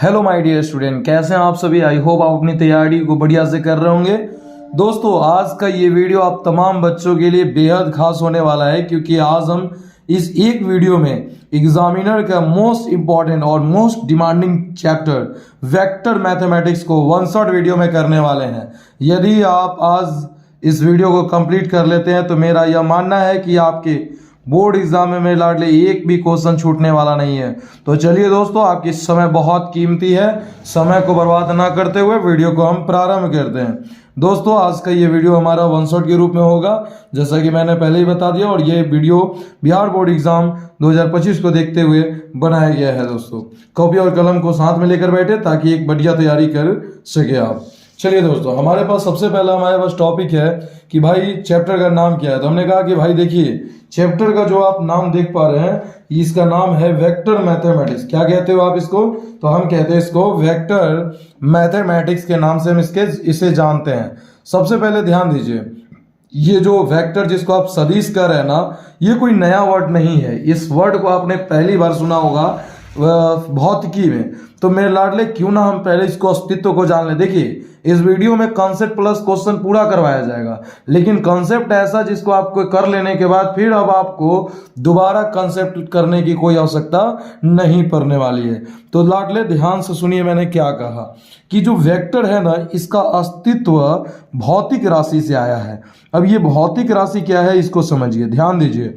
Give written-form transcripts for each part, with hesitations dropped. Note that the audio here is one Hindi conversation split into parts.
हेलो माय डियर स्टूडेंट, कैसे हैं आप सभी। आई होप आप अपनी तैयारी को बढ़िया से कर रहे होंगे। दोस्तों, आज का ये वीडियो आप तमाम बच्चों के लिए बेहद खास होने वाला है, क्योंकि आज हम इस एक वीडियो में एग्जामिनर का मोस्ट इंपॉर्टेंट और most demanding chapter vector mathematics को वन शॉट वीडियो में करने वाले हैं। यदि आप आज इस वीडियो को कंप्लीट कर लेते हैं तो मेरा यह मानना है कि आपके बोर्ड एग्जाम में मेरे लाडले एक भी क्वेश्चन छूटने वाला नहीं है। तो चलिए दोस्तों, आपकी समय बहुत कीमती है, समय को बर्बाद ना करते हुए वीडियो को हम प्रारंभ करते हैं। दोस्तों, आज का ये वीडियो हमारा वन शॉट के रूप में होगा, जैसा कि मैंने पहले ही बता दिया, और ये वीडियो बिहार बोर्ड एग्जाम 2025 को देखते हुए बनाया गया है। दोस्तों, कॉपी और कलम को साथ में लेकर बैठे ताकि एक बढ़िया तैयारी कर सके आप। चलिए दोस्तों, हमारे पास सबसे पहला हमारे पास टॉपिक है कि भाई चैप्टर का नाम क्या है। तो हमने कहा कि भाई देखिए, चैप्टर का जो आप नाम देख पा रहे हैं, इसका नाम है वेक्टर मैथमेटिक्स। क्या कहते हो आप इसको? तो हम कहते हैं इसको वेक्टर मैथमेटिक्स के नाम से हम इसे जानते हैं। सबसे पहले ध्यान दीजिए, ये जो वेक्टर जिसको आप सदिश कर रहे हैं ना, ये कोई नया वर्ड नहीं है। इस वर्ड को आपने पहली बार सुना होगा भौतिकी में। तो मेरे लाडले, क्यों ना हम पहले इसको अस्तित्व को जान ले। देखिए, इस वीडियो में कॉन्सेप्ट प्लस क्वेश्चन पूरा करवाया जाएगा, लेकिन कॉन्सेप्ट ऐसा जिसको आपको कर लेने के बाद फिर अब आपको दोबारा कॉन्सेप्ट करने की कोई आवश्यकता नहीं पड़ने वाली है। तो लाडले ध्यान से सुनिए, मैंने क्या कहा कि जो वेक्टर है ना, इसका अस्तित्व भौतिक राशि से आया है। अब ये भौतिक राशि क्या है, इसको समझिए, ध्यान दीजिए।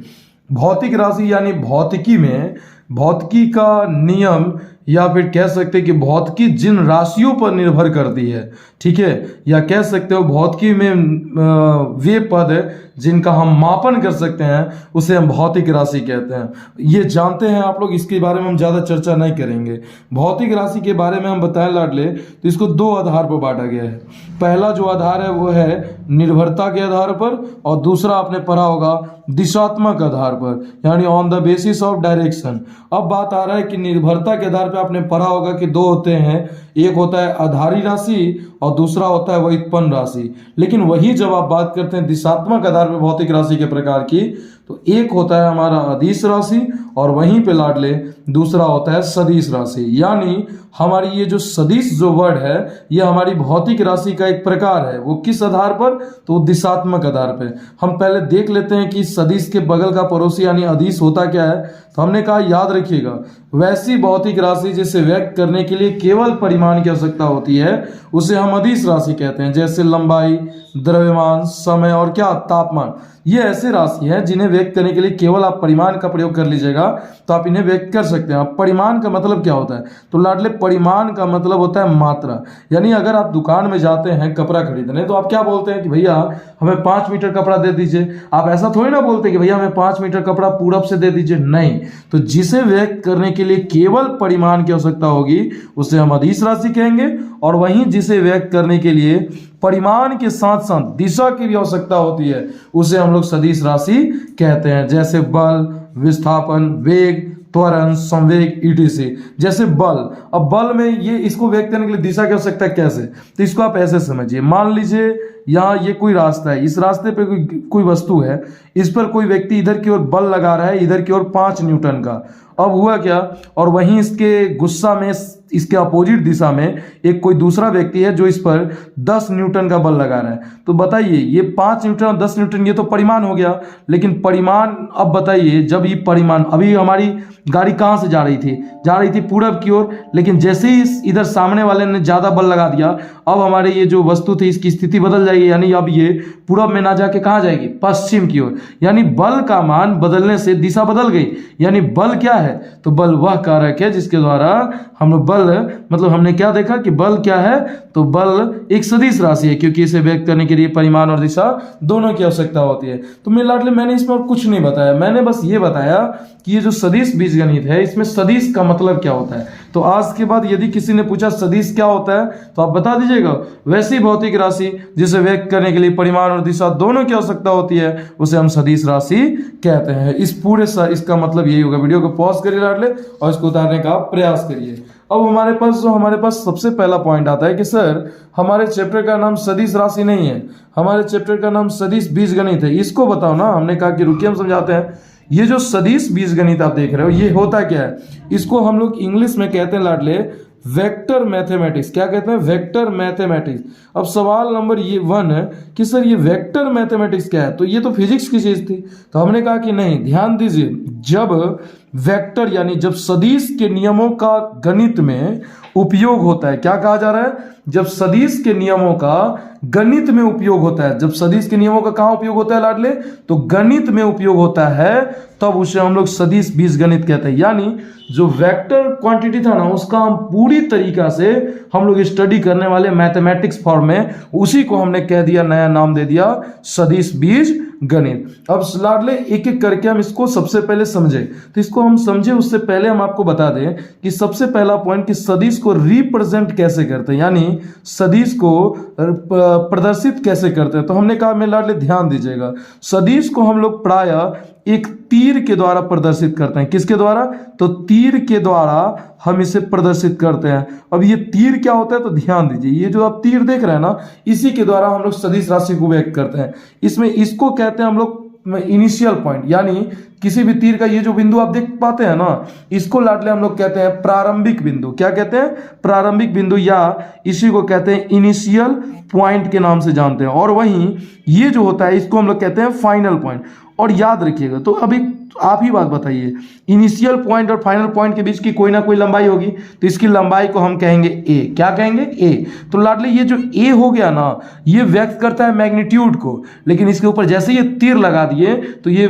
भौतिक राशि यानी भौतिकी में भौतिकी का नियम, या फिर कह सकते हैं कि भौतिकी जिन राशियों पर निर्भर करती है, ठीक है, या कह सकते हो भौतिकी में वे पद जिनका हम मापन कर सकते हैं, उसे हम भौतिक राशि कहते हैं। ये जानते हैं आप लोग, इसके बारे में हम ज़्यादा चर्चा नहीं करेंगे। भौतिक राशि के बारे में हम बताएं लाडले, तो इसको दो आधार पर बांटा गया है। पहला जो आधार है वो है निर्भरता के आधार पर, और दूसरा आपने पढ़ा होगा दिशात्मक आधार पर, यानी on the basis of direction. अब बात आ रहा है कि निर्भरता के आधार पर आपने पढ़ा होगा कि दो होते हैं, एक होता है आधारी राशि और दूसरा होता है व्युत्पन्न राशि। लेकिन वही जब आप बात करते हैं दिशात्मक आधार पर भौतिक राशि के प्रकार की, तो एक होता है हमारा अदिश राशि और वहीं पे लाडले दूसरा होता है सदिश राशि। यानी हमारी ये जो सदिश जो वर्ड है, ये हमारी भौतिक राशि का एक प्रकार है। वो किस आधार पर? तो दिशात्मक आधार पर। हम पहले देख लेते हैं कि सदिश के बगल का पड़ोसी यानी अदिश होता क्या है। तो हमने कहा, याद रखिएगा, वैसी भौतिक राशि जिसे व्यक्त करने के लिए केवल परिमाण की आवश्यकता होती है, उसे हम अदिश राशि कहते हैं। जैसे लंबाई, द्रव्यमान, समय और क्या, तापमान। ये ऐसे राशि हैं जिन्हें व्यक्त करने के लिए केवल आप परिमाण का प्रयोग कर लीजिएगा तो आप इन्हें व्यक्त कर सकते हैं। अब परिमाण का मतलब क्या होता है? तो लाडले, परिमाण का मतलब होता है मात्रा। यानी अगर आप दुकान में जाते हैं कपड़ा खरीदने, तो आप क्या बोलते हैं कि भैया हमें 5 मीटर कपड़ा दे दीजिए। आप ऐसा थोड़ी ना बोलते कि भैया हमें 5 मीटर कपड़ा पूरब से दे दीजिए। नहीं, तो जिसे व्यक्त करने के लिए केवल परिमाण की आवश्यकता होगी उसे हम अदिश राशि कहेंगे, और वहीं जिसे व्यक्त करने के लिए परिमाण के साथ साथ दिशा की भी आवश्यकता होती है, उसे हम लोग सदिश राशि कहते हैं। जैसे बल, विस्थापन, वेग, त्वरण, संवेग, etc। जैसे बल। अब बल में ये इसको व्यक्त करने के लिए दिशा की आवश्यकता कैसे? तो इसको आप ऐसे समझिए, मान लीजिए यहाँ ये कोई रास्ता है, इस रास्ते पे कोई वस्तु है, इस पर कोई व्यक्ति इधर की ओर बल लगा रहा है, इधर की ओर 5 न्यूटन का। अब हुआ क्या, और वहीं इसके गुस्सा में, इसके अपोजिट दिशा में एक कोई दूसरा व्यक्ति है जो इस पर 10 न्यूटन का बल लगा रहा है। तो बताइए, ये 5 न्यूटन और 10 न्यूटन ये तो परिमाण हो गया। लेकिन परिमाण, अब बताइए, जब ये परिमाण, अभी हमारी गाड़ी कहाँ से जा रही थी पूरब की ओर, लेकिन जैसे ही इधर सामने वाले ने ज्यादा बल लगा दिया, अब हमारे ये जो वस्तु थी इसकी स्थिति बदल जाएगी। यानी अब ये पूरब में ना जाके कहाँ जाएगी? पश्चिम की ओर। यानी बल का मान बदलने से दिशा बदल गई। यानी बल क्या है? तो बल वह कारक है जिसके द्वारा हम बल, मतलब हमने क्या देखा कि बल क्या है? तो बल एक सदिश राशि है, क्योंकि इसे व्यक्त करने के लिए परिमाण और दिशा दोनों की आवश्यकता होती है। तो मेरे लाडले, मैंने इसमें और कुछ नहीं बताया, मैंने बस ये बताया कि ये जो सदिश बीजगणित है, इसमें सदिश का मतलब क्या होता है। तो आज के बाद यदि किसी ने पूछा सदिश क्या होता है, तो आप बता दीजिएगा, वैसी भौतिक राशि जिसे व्यक्त करने के लिए परिमाण और दिशा दोनों की आवश्यकता होती है, उसे हम सदिश राशि कहते हैं। इस पूरे इसका मतलब यही होगा। वीडियो को पॉज करिए लाडले और इसको उतारने का प्रयास करिए। अब हमारे पास सबसे पहला पॉइंट आता है कि सर, हमारे चैप्टर का नाम सदिश राशि नहीं है, हमारे चैप्टर का नाम सदिश बीजगणित है, इसको बताओ ना। हमने कहा कि रुकिए, हम समझाते हैं। ये जो सदिश बीजगणित आप देख रहे हो, ये होता क्या है? इसको हम लोग इंग्लिश में कहते हैं लाडले वेक्टर मैथमेटिक्स। क्या कहते हैं? Vector mathematics. अब सवाल नंबर ये 1 है कि सर ये वेक्टर मैथमेटिक्स क्या है? तो ये तो फिजिक्स की चीज थी। तो हमने कहा कि नहीं, ध्यान दीजिए, जब वेक्टर यानी जब सदिश के नियमों का गणित में उपयोग होता है, क्या कहा जा रहा है? जब सदिश के नियमों का गणित में उपयोग होता है, जब सदिश के नियमों का कहां उपयोग होता है लाडले? तो गणित में उपयोग होता है, तब उसे हम लोग सदिश बीजगणित कहते हैं। यानी जो वेक्टर क्वांटिटी था ना, उसका हम पूरी तरीका से हम लोग स्टडी करने वाले मैथमेटिक्स फॉर्म में, उसी को हमने कह दिया, नया नाम दे दिया सदिश बीज गणित। अब लाडले एक एक करके हम इसको सबसे पहले समझे। तो इसको हम समझे उससे पहले हम आपको बता दें कि सबसे पहला पॉइंट कि सदिश को रिप्रेजेंट कैसे करते हैं, यानी सदिश को प्रदर्शित कैसे करते हैं। तो हमने कहा, मैं लाडले ध्यान दीजिएगा, सदिश को हम लोग प्रायः एक तीर के द्वारा प्रदर्शित करते हैं। किसके द्वारा? तो तीर के द्वारा हम इसे प्रदर्शित करते हैं। अब ये तीर क्या होता है? तो ध्यान दीजिए, ये जो आप तीर देख रहे हैं ना, इसी के द्वारा हम लोग सदिश राशि को व्यक्त करते हैं। इसमें इसको कहते हैं हम लोग इनिशियल पॉइंट, यानी किसी भी तीर का ये जो बिंदु आप देख पाते हैं ना, इसको लाडले हम लोग कहते हैं प्रारंभिक बिंदु। क्या कहते हैं? प्रारंभिक बिंदु, या इसी को कहते हैं इनिशियल पॉइंट के नाम से जानते हैं। और वहीं ये जो होता है, इसको हम लोग कहते हैं फाइनल पॉइंट। और याद रखिएगा, तो अभी आप ही बात बताइए, इनिशियल पॉइंट और फाइनल पॉइंट के बीच की कोई ना कोई लंबाई होगी, तो इसकी लंबाई को हम कहेंगे ए। क्या कहेंगे? ए। तो लाडले ये जो ए हो गया ना, ये व्यक्त करता है मैग्नीट्यूड को, लेकिन इसके ऊपर जैसे ये तीर लगा दिए तो ये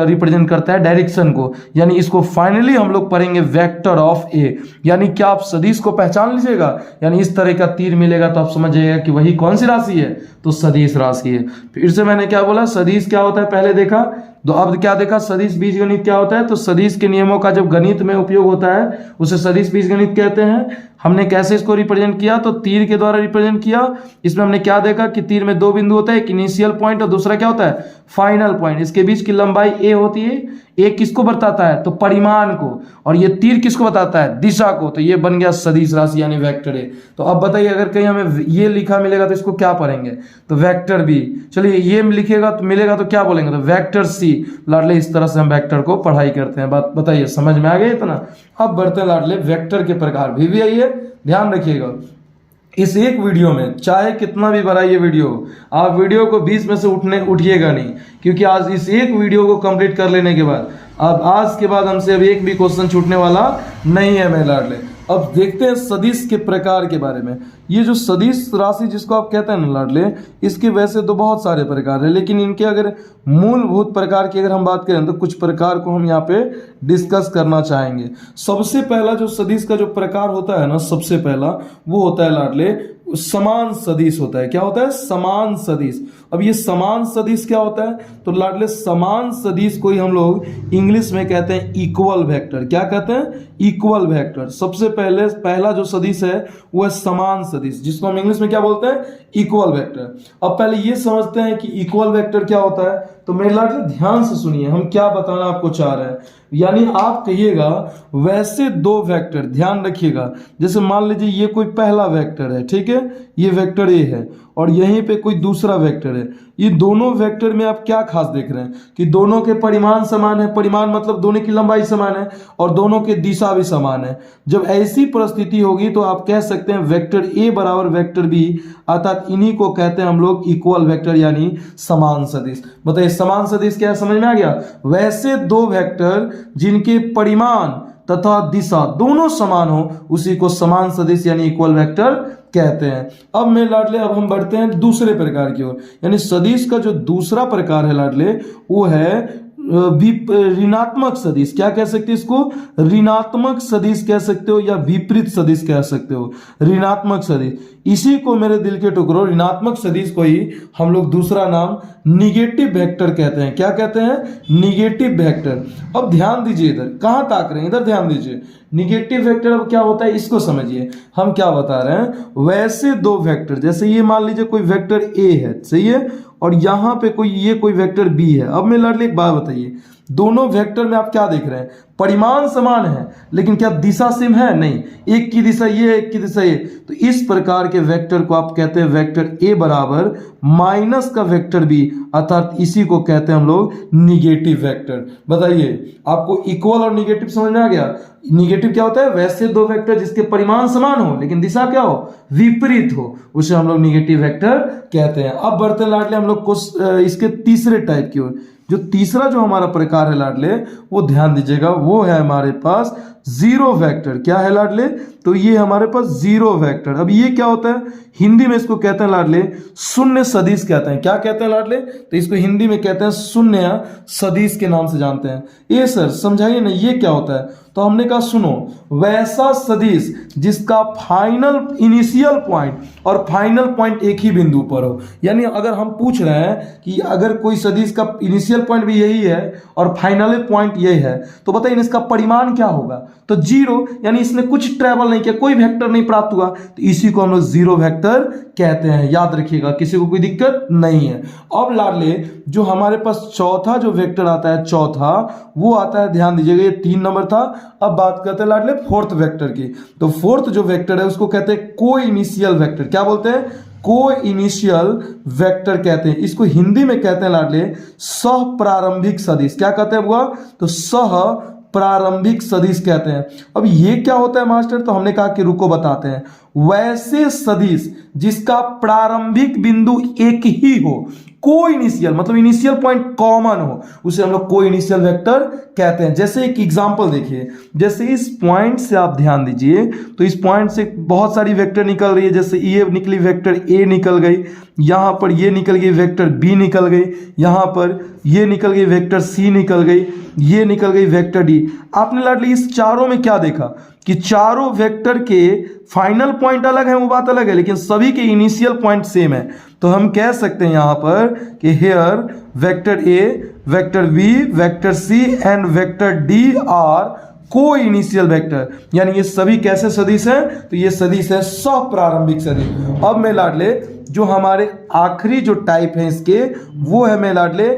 रिप्रेजेंट करता है डायरेक्शन को, यानी इसको फाइनली हम लोग पढ़ेंगे वेक्टर ऑफ ए। यानी क्या आप सदिश को पहचान लीजिएगा, यानी इस तरह का तीर मिलेगा तो आप समझ जाइएगा कि वही कौन सी राशि है? तो सदिश राशि है। फिर से मैंने क्या बोला, सदिश क्या होता है पहले देखा, तो अब क्या देखा, सदिश बीजगणित क्या होता है? तो सदिश के नियमों का जब गणित में उपयोग होता है उसे सदिश बीजगणित कहते हैं। हमने कैसे इसको रिप्रेजेंट किया? तो तीर के द्वारा रिप्रेजेंट किया। इसमें हमने क्या देखा कि तीर में दो बिंदु होता है, एक इनिशियल पॉइंट और दूसरा क्या होता है? Final point. इसके बीच की लंबाई ए होती है। ए किसको बताता है? तो परिमाण को। और ये तीर किसको बताता है? दिशा को। तो ये बन गया सदिश राशि यानी वेक्टर ए। तो अब बताइए, अगर कहीं हमें ये लिखा मिलेगा तो इसको क्या पढ़ेंगे? तो वेक्टर बी। चलिए ये लिखेगा तो मिलेगा तो क्या बोलेंगे? तो वेक्टर सी। लाडले इस तरह से हम वेक्टर को पढ़ाई करते हैं। बात बताइए, समझ में आ गया इतना? अब बढ़ते हैं लाडले वेक्टर के प्रकार। भी आइए, ध्यान रखिएगा, इस एक वीडियो में चाहे कितना भी बड़ा ये वीडियो, आप वीडियो को 20 में से उठिएगा नहीं, क्योंकि आज इस एक वीडियो को कंप्लीट कर लेने के बाद अब आज के बाद हमसे अब एक भी क्वेश्चन छूटने वाला नहीं है मेरे लाडले। अब देखते हैं सदिश के प्रकार के बारे में। ये जो सदिश राशि जिसको आप कहते हैं ना लाडले, इसके वैसे तो बहुत सारे प्रकार है, लेकिन इनके अगर मूलभूत प्रकार की अगर हम बात करें तो कुछ प्रकार को हम यहाँ पे डिस्कस करना चाहेंगे। सबसे पहला जो सदिश का जो प्रकार होता है ना, सबसे पहला वो होता है लाडले समान सदिश होता है। क्या होता है? समान सदिश। अब ये समान सदिश क्या होता है? तो लाडले समान सदिश को ही हम लोग इंग्लिश में कहते हैं इक्वल वेक्टर। क्या कहते हैं? Equal vector. सबसे पहला जो सदिश है वो है समान सदिश, जिसको हम इंग्लिश में क्या बोलते हैं? Equal vector. अब पहले ये समझते हैं कि इक्वल वेक्टर क्या होता है। तो मेरे लाडले ध्यान से सुनिए, हम क्या बताना आपको चाह रहे हैं। यानी आप कहिएगा वैसे दो वेक्टर, ध्यान रखिएगा, जैसे मान लीजिए ये कोई पहला वेक्टर है, ठीक है, ये वेक्टर ए है, और यहीं पे कोई दूसरा वेक्टर है। ये दोनों वेक्टर में आप क्या खास देख रहे हैं कि दोनों के परिमाण समान है। परिमाण मतलब दोनों की लंबाई समान है और दोनों की दिशा भी समान है। जब ऐसी परिस्थिति होगी तो आप कह सकते हैं वेक्टर ए बराबर वेक्टर बी, अर्थात इन्हीं को कहते हैं हम लोग इक्वल वेक्टर यानी समान सदिश। बताइए समान सदिश क्या है, समझ में आ गया? वैसे दो वेक्टर जिनके परिमाण तथा दिशा दोनों समान हो उसी को समान सदिश यानी इक्वल वेक्टर कहते हैं। अब मैं लाडले अब हम बढ़ते हैं दूसरे प्रकार की ओर, यानी सदिश का जो दूसरा प्रकार है लाडले वो है ऋणात्मक सदिश। क्या कह सकते हैं इसको? ऋणात्मक सदिश कह सकते हो या विपरीत सदिश कह सकते हो। ऋणात्मक सदिश, इसी को मेरे दिल के टुकड़ों ऋणात्मक सदिश को ही हम लोग दूसरा नाम निगेटिव वेक्टर कहते हैं। क्या कहते हैं? Negative vector. अब ध्यान दीजिए, इधर कहां ताक रहे हैं, इधर ध्यान दीजिए। निगेटिव वेक्टर अब क्या होता है इसको समझिए। हम क्या बता रहे हैं, वैसे दो वेक्टर, जैसे ये मान लीजिए कोई वेक्टर ए है, सही है, और यहां पे कोई वेक्टर बी है। अब मैं लाडले एक बात बताइए, दोनों वेक्टर में आप क्या देख रहे हैं? परिमाण समान है, लेकिन क्या दिशा सेम है? नहीं, एक की दिशा ये है, एक की दिशा ये। तो इस प्रकार के वेक्टर को आप कहते हैं वेक्टर ए बराबर माइनस का वेक्टर बी, अर्थात इसी को कहते हैं हम लोग निगेटिव वेक्टर। बताइए, आपको इक्वल और निगेटिव समझ में आ गया? निगेटिव क्या होता है? वैसे दो वेक्टर जिसके परिमाण समान हो लेकिन दिशा क्या हो? विपरीत हो, उसे हम लोग निगेटिव वेक्टर कहते हैं। अब बढ़ते लाडले हम लोग इसके तीसरे टाइप की ओर। जो तीसरा जो हमारा प्रकार है लाडले, वो ध्यान दीजिएगा, वो है हमारे पास जीरो वेक्टर। क्या है लाडले? तो ये हमारे पास जीरो वेक्टर। अब ये क्या होता है? हिंदी में इसको कहते हैं लाडले शून्य सदिश कहते हैं। क्या कहते हैं लाडले? तो इसको हिंदी में कहते हैं शून्य सदिश के नाम से जानते हैं। ये सर समझाइए ना, ये क्या होता है? तो हमने कहा सुनो, वैसा सदिश जिसका फाइनल इनिशियल पॉइंट और फाइनल पॉइंट एक ही बिंदु पर हो। यानी अगर हम पूछ रहे हैं कि अगर कोई सदिश का इनिशियल पॉइंट भी यही है और फाइनल पॉइंट यही है, तो बताइए इसका परिमाण क्या होगा? तो जीरो, यानी इसने कुछ ट्रेवल नहीं किया, कोई वेक्टर नहीं प्राप्त हुआ, तो इसी को हम लोग जीरो वेक्टर कहते हैं। याद रखिएगा, किसी को कोई दिक्कत नहीं है। अब लाडले जो हमारे पास चौथा जो वेक्टर आता है, चौथा वो आता है, ध्यान दीजिएगा, ये 3 नंबर था। अब बात करते हैं लाडले फोर्थ वेक्टर की। तो फोर्थ जो वेक्टर है उसको कहते हैं को इनिशियल वेक्टर। क्या बोलते हैं? को इनिशियल वेक्टर कहते हैं। इसको हिंदी में कहते हैं लाडले सह प्रारंभिक सदिश। क्या कहते हैं वो? तो सह प्रारंभिक सदिश कहते हैं। अब ये क्या होता है मास्टर? तो हमने कहा कि रुको बताते हैं। वैसे सदिश जिसका प्रारंभिक बिंदु एक ही हो, को इनिशियल मतलब इनिशियल पॉइंट कॉमन हो, उसे हम लोग को इनिशियल वेक्टर कहते हैं। जैसे एक एग्जांपल देखिए, जैसे इस पॉइंट से आप ध्यान दीजिए, तो इस पॉइंट से बहुत सारी वेक्टर निकल रही है। जैसे ये निकली वेक्टर ए निकल गई, यहां पर ये निकल गई वेक्टर बी निकल गई, यहां पर ये निकल गई वेक्टर सी निकल गई, ये निकल गई वेक्टर डी। आपने लाडली इस चारों में क्या देखा कि चारों वेक्टर के फाइनल पॉइंट अलग है, वो बात अलग है, लेकिन सभी के इनिशियल पॉइंट सेम है। तो हम कह सकते हैं यहां पर कि here vector A, vector B, vector C and vector D are co-initial vector. यानी ये सभी कैसे सदिश हैं? तो ये सदिश है सह प्रारंभिक सदिश। अब मैं लाडले जो हमारे आखिरी जो टाइप है इसके, वो है मैं लाडले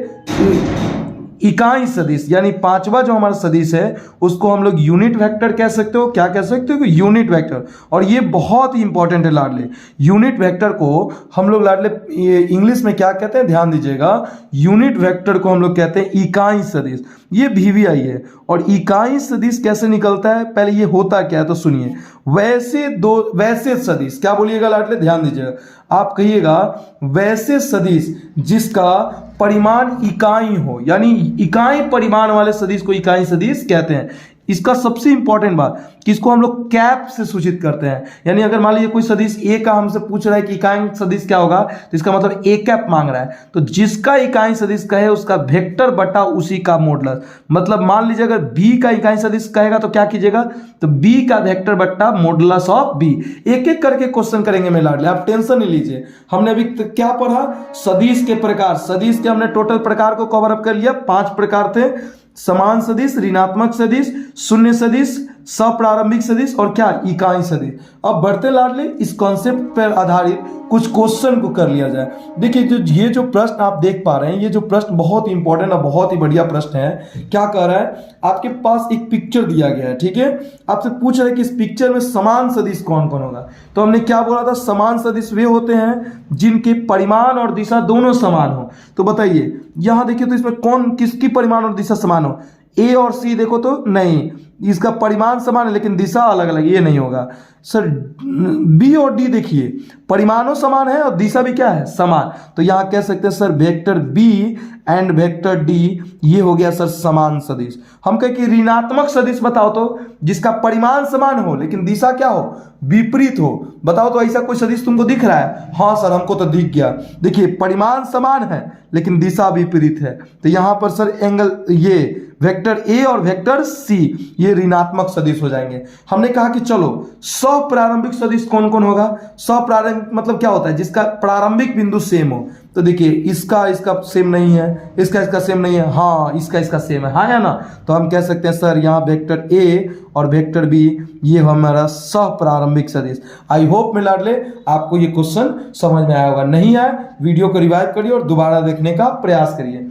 इकाई सदिश। यानी पांचवा जो हमारा सदिश है उसको हम लोग यूनिट वेक्टर कह सकते हो। क्या कह सकते हो? Unit vector. और ये बहुत ही इंपॉर्टेंट है लाडले। यूनिट वेक्टर को हम लोग लाडले इंग्लिश में क्या कहते हैं? ध्यान दीजिएगा, यूनिट वेक्टर को हम लोग कहते हैं इकाई सदिश। ये VVI है। और इकाई सदिश कैसे निकलता है? पहले ये होता क्या है तो सुनिए। वैसे सदिश, क्या बोलिएगा लाडले? ध्यान दीजिएगा, आप कहिएगा वैसे सदिश जिसका परिमाण इकाई हो, यानी इकाई परिमाण वाले सदिश को इकाई सदिश कहते हैं। इसका सबसे इंपॉर्टेंट बात कि इसको हम लोग कैप से सूचित करते हैं। यानी अगर मान लीजिए कोई सदिश ए का हमसे पूछ रहा है कि इकाई सदिश क्या होगा, तो इसका मतलब ए कैप मांग रहा है। तो जिसका इकाई सदिश कहे उसका वेक्टर बटा उसी का मॉडुलस। मतलब मान लीजिए अगर बी का इकाई सदिश कहेगा तो क्या कीजिएगा? तो बी का वेक्टर बट्टा मॉडुलस ऑफ बी। एक एक करके क्वेश्चन करेंगे मैं लाडले, आप टेंशन नहीं लीजिए। हमने अभी क्या पढ़ा? सदिश के प्रकार। सदिश के हमने टोटल प्रकार को कवर अप कर लिया। 5 प्रकार थे: समान सदिश, ऋणात्मक सदिश, शून्य सदिश, सप्रारंभिक सदिश और क्या? इकाई सदिश। अब बढ़ते लाडले इस कॉन्सेप्ट पर आधारित कुछ क्वेश्चन को कर लिया जाए। देखिए ये जो प्रश्न आप देख पा रहे हैं, ये जो प्रश्न बहुत ही इंपॉर्टेंट और बहुत ही बढ़िया प्रश्न है। क्या कह रहा है? आपके पास एक पिक्चर दिया गया है, ठीक है? आपसे पूछ रहा है कि इस पिक्चर में समान सदिश कौन कौन होगा। तो हमने क्या बोला था? समान सदिश वे होते हैं जिनके परिमाण और दिशा दोनों समान हो। तो बताइए यहां देखिए, तो इसमें कौन किसकी परिमाण और दिशा समान हो? ए और सी देखो तो नहीं, इसका परिमाण समान है लेकिन दिशा अलग अलग, ये नहीं होगा। सर बी और डी देखिए, परिमाणों समान है और दिशा भी क्या है? समान। तो यहां कह सकते हैं sir vector B and vector D, ये हो गया सर समान सदिश। हम कहें कि ऋणात्मक सदिश बताओ तो जिसका परिमाण समान हो लेकिन दिशा क्या हो? विपरीत हो। बताओ तो ऐसा कोई सदिश तुमको दिख रहा है? हाँ सर हमको तो दिख गया। देखिए परिमाण समान है लेकिन दिशा विपरीत है। तो यहां पर सर एंगल ये वेक्टर ए और वेक्टर सी ये ऋणात्मक सदिश हो जाएंगे। हमने कहा कि चलो सप्रारंभिक सदिश कौन कौन होगा? सप्रारंभिक मतलब क्या होता है? जिसका प्रारंभिक बिंदु सेम हो। तो देखिए इसका सेम नहीं है, इसका सेम नहीं है, हाँ इसका सेम है, हाँ या ना? तो हम कह सकते हैं सर यहाँ वेक्टर ए और वेक्टर बी ये हमारा सप्रारंभिक सदिश। आई होप में लाडले आपको ये क्वेश्चन समझ में आया होगा। नहीं आया वीडियो को रिवाइव करिए और दोबारा देखने का प्रयास करिए।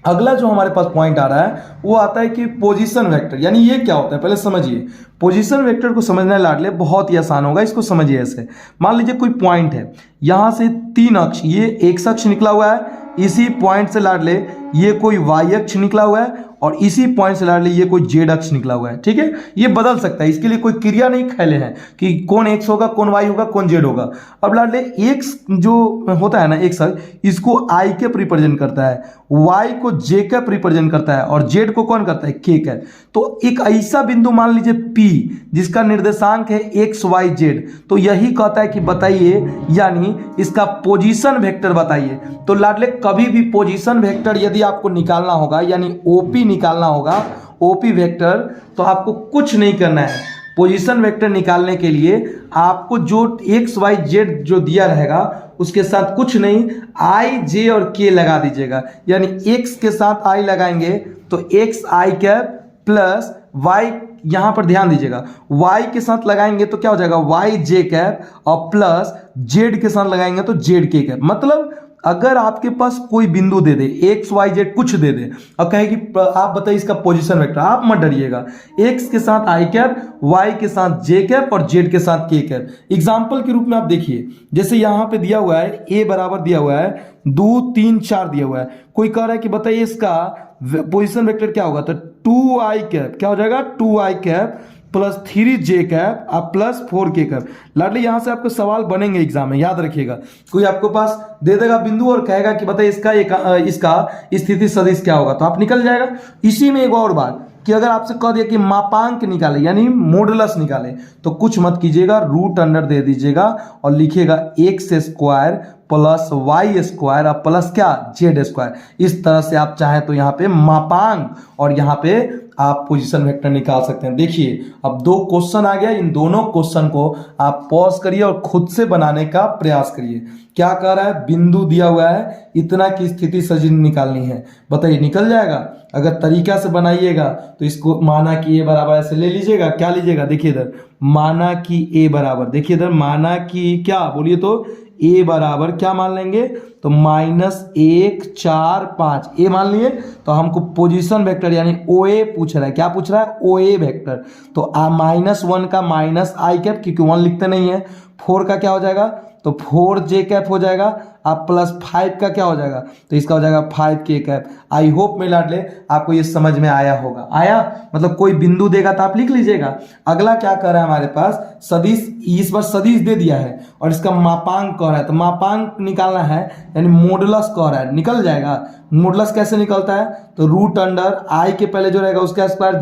अगला जो हमारे पास पॉइंट आ रहा है वो आता है कि पोजीशन वेक्टर, यानी ये क्या होता है पहले समझिए। पोजीशन वेक्टर को समझना लाडले बहुत ही आसान होगा, इसको समझिए ऐसे। मान लीजिए कोई पॉइंट है, यहां से 3 अक्ष, ये एक्स अक्ष निकला हुआ है, इसी पॉइंट से लाडले ये कोई वाई अक्ष निकला हुआ है, और इसी पॉइंट से लाडले ये कोई जेड अक्ष निकला हुआ है। ठीक है, ये बदल सकता है, इसके लिए कोई क्रिया नहीं खेले हैं कि कौन एक्स होगा, कौन वाई होगा, कौन जेड होगा। अब लाडले एक्स जो होता है ना, एक्स इसको आई कैप रिप्रेजेंट करता है, वाई को जे कैप रिप्रेजेंट करता है, और जेड को कौन करता है, के कैप। तो एक ऐसा बिंदु मान लीजिए पी जिसका निर्देशांक है एक्स वाई जेड, तो यही कहता है कि बताइए, यानी इसका पोजीशन वेक्टर बताइए। तो लाडले कभी भी पोजीशन वेक्टर यदि आपको निकालना होगा, यानी ओपी निकालना होगा, ओपी वेक्टर, तो आपको कुछ नहीं करना है। पोजीशन वेक्टर निकालने के लिए आपको जो एक्स वाई जेड जो दिया रहेगा उसके साथ कुछ नहीं, आई जे और के लगा दीजिएगा। यानी एक्स के साथ आई लगाएंगे तो एक्स आई कैप प्लस वाई, यहां पर ध्यान दीजिएगा, वाई के साथ लगाएंगे तो क्या हो जाएगा, वाई जे कैप, और प्लस जेड के साथ लगाएंगे तो जेड के कैप। मतलब अगर आपके पास कोई बिंदु दे दे, एक्स वाई जेड कुछ दे दे, और कहे कि आप बताइए इसका पोजीशन वेक्टर, आप मत डरिएगा, एक्स के साथ आई कैप, वाई के साथ जे कैप, और जेड के साथ के कैप। एग्जाम्पल के रूप में आप देखिए, जैसे यहां पे दिया हुआ है ए बराबर दिया हुआ है 2 3 4 दिया हुआ है, कोई कह रहा है कि बताइए इसका पोजीशन वेक्टर क्या होगा, तो 2 आई कैप क्या हो जाएगा, 2 आई कैप प्लस 3 जे कैप और प्लस 4 के कैप। लाडली यहां से आपको सवाल बनेंगे एग्जाम में, याद रखिएगा। कोई आपको पास दे देगा बिंदु और कहेगा कि बताइए इसका स्थिति सदिश क्या होगा, तो आप निकल जाएगा। इसी में एक और बात कि अगर आपसे कह दिया कि मापांक निकाले, यानी मॉडुलस निकाले, तो कुछ मत कीजिएगा, रूट अंडर दे दीजिएगा और लिखिएगा X square plus Y square और प्लस क्या, जेड स्क्वायर। इस तरह से आप चाहें तो यहाँ पे मापांक और यहाँ पे आप पोजीशन वेक्टर निकाल सकते हैं। देखिए अब 2 क्वेश्चन आ गया, इन दोनों क्वेश्चन को आप पॉज करिए और खुद से बनाने का प्रयास करिए। क्या कह रहा है, बिंदु दिया हुआ है, इतना की स्थिति सदिश निकालनी है, बताइए निकल जाएगा। अगर तरीका से बनाइएगा तो इसको माना कि ए बराबर ऐसे ले लीजिएगा, क्या लीजिएगा, देखिए इधर माना कि ए बराबर, देखिए इधर माना कि क्या, बोलिए तो ए बराबर क्या मान लेंगे, तो -1 4 5 ए मान लिए। तो हमको पोजीशन वेक्टर यानी ओ ए पूछ रहा है, क्या पूछ रहा है, ओ ए वेक्टर। तो -1 का माइनस आई कैप, क्योंकि 1 लिखते नहीं है, 4 का क्या हो जाएगा, तो 4 जे कैप हो जाएगा, आप प्लस 5 का क्या हो जाएगा, तो इसका हो जाएगा 5 के कैप। आई होप में लाडले आपको ये समझ में आया होगा। आया मतलब कोई बिंदु देगा तो आप लिख लीजिएगा। अगला क्या कर रहा है हमारे पास, सदिश, इस बार सदिश दे दिया है और इसका मापांक कह रहा है, तो मापांक निकालना है, यानी मॉडुलस कह रहा है, निकल जाएगा। मॉडुलस कैसे निकलता है, तो रूट अंडर आई के पहले जो रहेगा उसका स्क्वायर,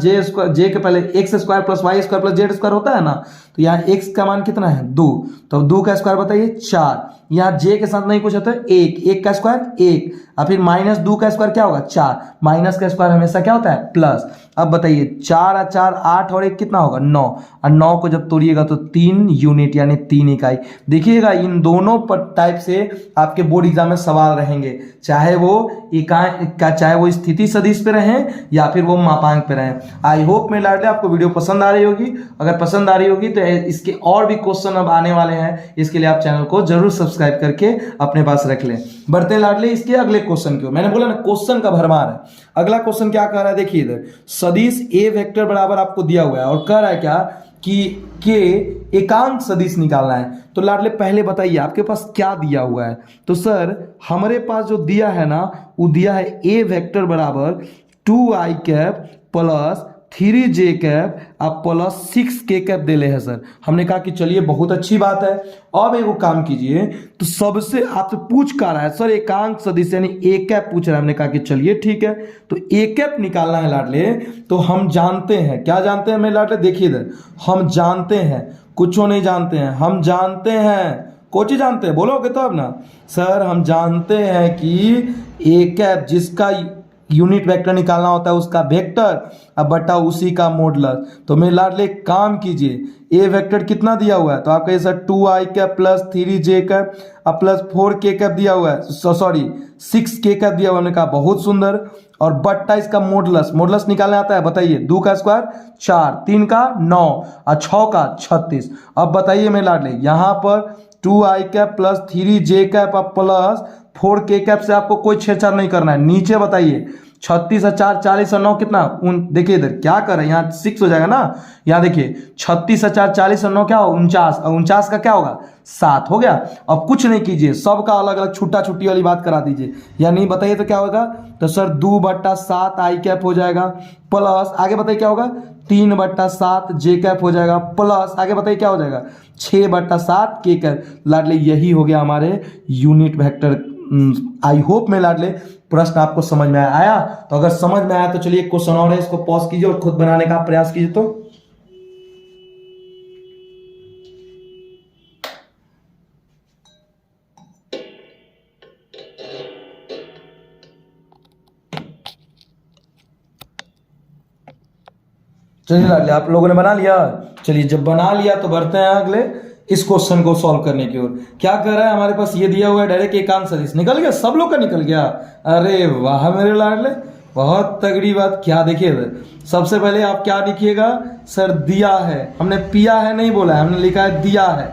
जे के पहले X square plus Y square plus Z square होता है ना, तो यहाँ एक्स का मान कितना है 2, तो 2 का स्क्वायर बताइए 4, यहाँ जे के साथ नहीं कुछ होता है 1 का स्क्वायर 1, और फिर -2 का स्क्वायर क्या होगा 4, माइनस का स्क्वायर हमेशा क्या होता है प्लस। अब बताइए 4 और 4 8 और 1 कितना होगा 9, और 9 को जब तोड़िएगा तो 3 यूनिट यानी 3 इकाई। देखिएगा इन दोनों टाइप से आपके बोर्ड एग्जाम में सवाल रहेंगे, चाहे वो इकाई का, चाहे वो स्थिति सदिश पे रहें या फिर वो मापांक पे रहें। आई होप में लाडले आपको वीडियो पसंद आ रही होगी। अगर पसंद आ रही होगी तो इसके और भी क्वेश्चन अब आने वाले हैं, इसके लिए आप चैनल को जरूर सब्सक्राइब करके अपने पास रख लें। बढ़ते लाडले इसके अगले क्वेश्चन की, मैंने बोला ना क्वेश्चन का भरमार है। अगला क्वेश्चन क्या कह रहा है, देखिए इधर सदिश ए वेक्टर बराबर आपको दिया हुआ है और कह रहा है क्या कि के एकांक सदिश निकालना है। तो लाडले पहले बताइए आपके पास क्या दिया हुआ है, तो सर हमारे पास जो दिया है ना वो दिया है ए वेक्टर बराबर 2 आई कैप प्लस 3 जे कैप आप प्लस 6 के कैप दे ले है सर। हमने कहा कि चलिए बहुत अच्छी बात है। अब एगो काम कीजिए, तो सबसे आपसे पूछ कर रहा है सर एकांक सदिश यानी ए कैप पूछ रहा है। हमने कहा कि चलिए ठीक है, तो ए कैप निकालना है लाडले। तो हम जानते हैं, क्या जानते हैं मेरे लाडले, देखिए इधर हम जानते हैं, कुछ नहीं जानते हैं, हम जानते हैं, कोची जानते हैं, बोलोगे तो अब ना सर, हम जानते हैं कि ए कैप जिसका यूनिट वेक्टर निकालना होता है उसका वेक्टर अब बटा उसी का मॉडुलस। तो मेरे लाडले काम कीजिए, ए वेक्टर कितना दिया हुआ है, तो आपका सर 2 आई कैप प्लस 3 जे कैप अब प्लस 4 के कैप दिया हुआ है, सॉरी 6 के कैप दिया हुआ है। हमने कहा बहुत सुंदर, और बट्टा इसका मॉडुलस, मॉडुलस निकालने आता है, बताइए 2 का स्क्वायर 4, 3 का 9 और 6 का 36। अब बताइए मेरे लाडले यहाँ पर 2 आई कैप प्लस 3 जे कैप अब प्लस 4 के कैप से आपको कोई छेड़छाड़ नहीं करना है। नीचे बताइए 36 और 4 40 और 9 कितना देखिए इधर क्या कर रहे हैं, यहाँ 6 हो जाएगा ना। यहाँ देखिए 36 और 4 40 और 9 क्या हो 49, और 49 का क्या होगा 7 हो गया। अब कुछ नहीं कीजिए, सबका अलग अलग छुट्टा छुट्टी वाली बात करा दीजिए, या नहीं बताइए तो क्या होगा। तो सर 2/7 आई कैप हो जाएगा, प्लस आगे बताइए क्या होगा 3/7 जे कैप हो जाएगा, प्लस आगे बताइए क्या हो जाएगा 6/7 के कैप। लाडले यही हो गया हमारे यूनिट वेक्टर। आई होप में लाडले प्रश्न आपको समझ में आया। तो अगर समझ में आया तो चलिए क्वेश्चन और है, इसको पॉज कीजिए और खुद बनाने का प्रयास कीजिए। तो चलिए लाडले आप लोगों ने बना लिया। चलिए जब बना लिया तो बढ़ते हैं अगले इस क्वेश्चन को सॉल्व करने की ओर। क्या कर रहा है हमारे पास, ये दिया हुआ है डायरेक्ट एकांक सदिश। निकल गया, सब लोग का निकल गया। अरे वाह मेरे लाडले, बहुत तगड़ी बात। क्या देखिए सबसे पहले आप क्या लिखिएगा, सर दिया है, हमने पिया है नहीं बोला है, हमने लिखा है दिया है।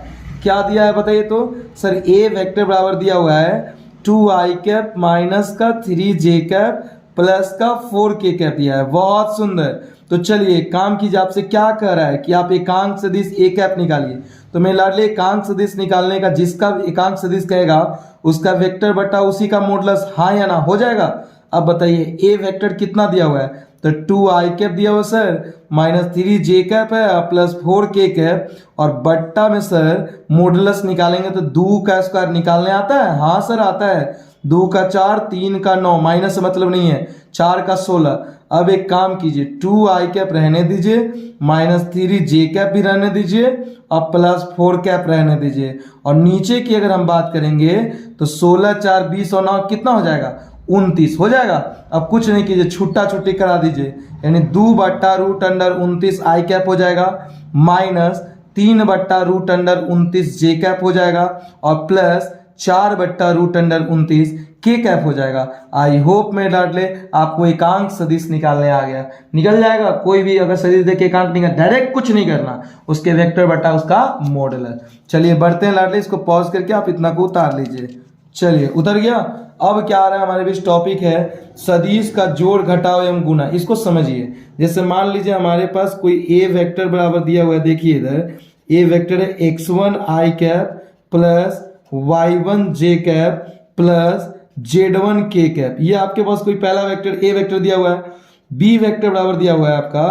क्या दिया है बताइए तो, सर ए वेक्टर बराबर दिया हुआ है 2i कैप माइनस का 3j कैप प्लस का 4k कैप दिया है। बहुत सुंदर। तो चलिए काम कीजिए, आपसे क्या कह रहा है कि आप एकांक सदिश ए कैप निकालिए। तो मैं लाडले एकांक सदिश निकालने का, जिसका एकांक सदिश कहेगा उसका वेक्टर बटा उसी का मॉडुलस, हाँ या ना हो जाएगा। अब बताइए ए वेक्टर कितना दिया हुआ है, तो 2i कैप दिया हुआ सर माइनस 3j कैप है प्लस 4k कैप, और बट्टा में सर मॉडुलस निकालेंगे तो 2 का स्क्वायर निकालने आता है, हाँ सर आता है। 2 का 4, 3 का 9, माइनस से मतलब नहीं है, 4 का 16। अब एक काम कीजिए 2i कैप रहने दीजिए, माइनस 3j कैप भी रहने दीजिए, और प्लस 4 कैप रहने दीजिए। और नीचे की अगर हम बात करेंगे तो 16 4 20 और 9 कितना हो जाएगा 29 हो जाएगा। अब कुछ नहीं कीजिए, छुट्टा छुट्टी करा दीजिए, यानी 2/√29 आई कैप हो जाएगा, माइनस 3/√29 जे कैप हो जाएगा, और प्लस 4/√29 के कैप हो जाएगा। आई होप में लाडले आपको एकांक सदिश निकालने आ गया। निकल जाएगा, कोई भी अगर सदिश देखे एकांक निकल, डायरेक्ट कुछ नहीं करना, उसके वेक्टर बटा उसका मॉडुलस। चलिए बढ़ते हैं लाडले, इसको पॉज करके आप इतना को उतार लीजिए। चलिए उतर गया। अब क्या आ रहा है हमारे बीच टॉपिक है सदिश का जोड़ घटाव एवं गुना। इसको समझिए, जैसे मान लीजिए हमारे पास कोई ए वेक्टर बराबर दिया हुआ है, देखिए इधर ए वेक्टर है x1 आई कैप प्लस y1 जे कैप प्लस z1 के कैप। ये आपके पास कोई पहला वेक्टर ए वेक्टर दिया हुआ है। बी वेक्टर बराबर दिया हुआ है आपका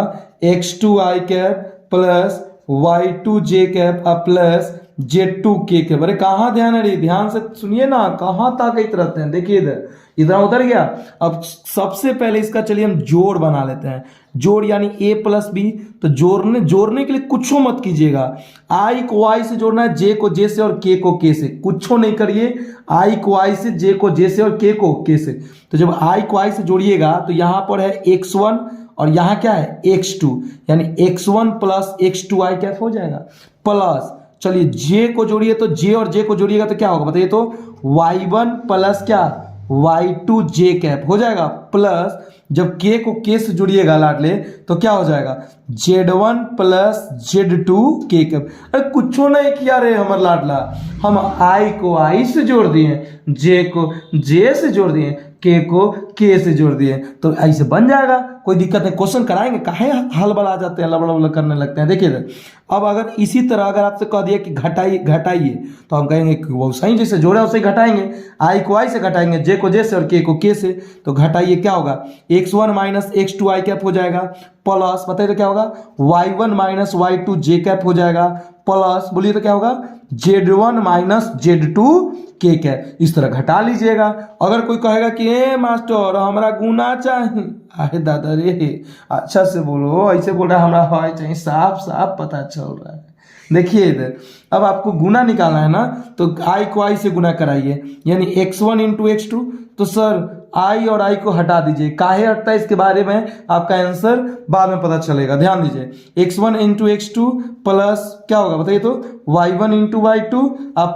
x2 आई कैप प्लस y2 जे कैप प्लस z2 के कैप। अरे कहाँ ध्यान है, ध्यान से सुनिए ना, कहाँ ताकत रहते हैं। देखिए इधर इधर उतर गया। अब सबसे पहले इसका चलिए हम जोड़ बना लेते हैं। जोड़ यानी a प्लस बी। तो जोड़ने के लिए कुछ मत कीजिएगा, i को y से जोड़ना है, j को j से और k को k से। कुछ नहीं करिए, i को i से, j को j से और k को k से। तो जब i को i से जोड़िएगा तो यहाँ पर है x1 और यहाँ क्या है x2, यानी x1 प्लस x2 आई कैप हो जाएगा। प्लस चलिए j को जोड़िए, तो j और j को जोड़िएगा तो क्या होगा बताइए तो, y1 प्लस क्या y2 j कैप हो जाएगा। प्लस जब k को k से जोड़िएगा लाडले तो क्या हो जाएगा z1 plus z2 k cap. अरे कुछ नहीं किया रे हमर लाडला, हम i को i से जोड़ दिए, j को j से जोड़ दिए, k को k से जोड़ दिए, तो ऐसे बन जाएगा, कोई दिक्कत नहीं। क्वेश्चन कराएंगे, काहे हलबड़ा जाते हैं, लबड़ा करने लगते हैं। देखिए अब अगर इसी तरह अगर आपसे कह दिया कि घटाइए तो हम कहेंगे कि वो सही जैसे जोड़ा उसे घटाएंगे, i को i से घटाएंगे, j को j से और k को k से। तो घटाइए क्या होगा x1 माइनस x2 आई कैप हो जाएगा, प्लस बताइए तो क्या होगा y1 minus y2 j cap हो जाएगा, प्लस बोलिए तो क्या होगा z1 माइनस z2 के कैप। इस तरह घटा लीजिएगा। अगर कोई कहेगा कि ए मास्टर हमरा गुना चाहिए, अरे दादा रे अच्छा से बोलो, ऐसे बोल रहा है हमरा हवाई चाहिए, साफ साफ पता चल रहा है। देखिए इधर अब आपको गुना निकालना है ना, तो i को i से गुना कराइए, यानी x1 इंटू x2। तो सर i और i को हटा दीजिए, काहे हटता है इसके बारे में आपका आंसर बाद में पता चलेगा। ध्यान दीजिए x1 इंटू x2 प्लस क्या होगा बताइए तो y1 into y2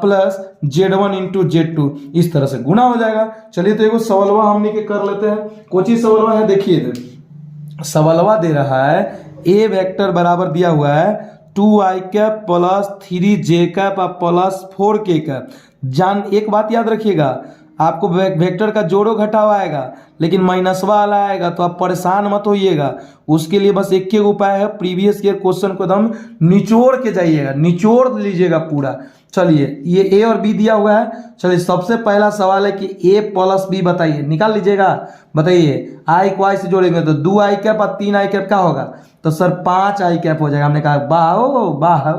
plus z1 into z2। इस तरह से गुना हो जाएगा। चलिए तो एक सवालवा हमने के कर लेते हैं। कोची सवालवा है, देखिए इधर सवालवा दे रहा है a वेक्टर बराबर दिया हुआ है 2i cap plus 3j cap plus 4k cap. जान एक बात याद रखिएगा, आपको वेक्टर का जोड़ो घटाओ आएगा, लेकिन माइनस वाला आएगा, तो आप परेशान मत होइएगा। उसके लिए बस एक ही उपाय है, प्रीवियस ईयर क्वेश्चन को एकदम निचोड़ के जाइएगा, निचोड़ लीजिएगा पूरा। चलिए, ये ए और बी दिया हुआ है। चलिए, सबसे पहला सवाल है कि ए प्लस बी बताइए, निकाल लीजिएगा। बताइए, आई को आई से जोड़ेंगे तो 2 आई कैप और 3 आई कैप क्या होगा? तो सर 5 आई कैप हो जाएगा। हमने कहा वाह वाह।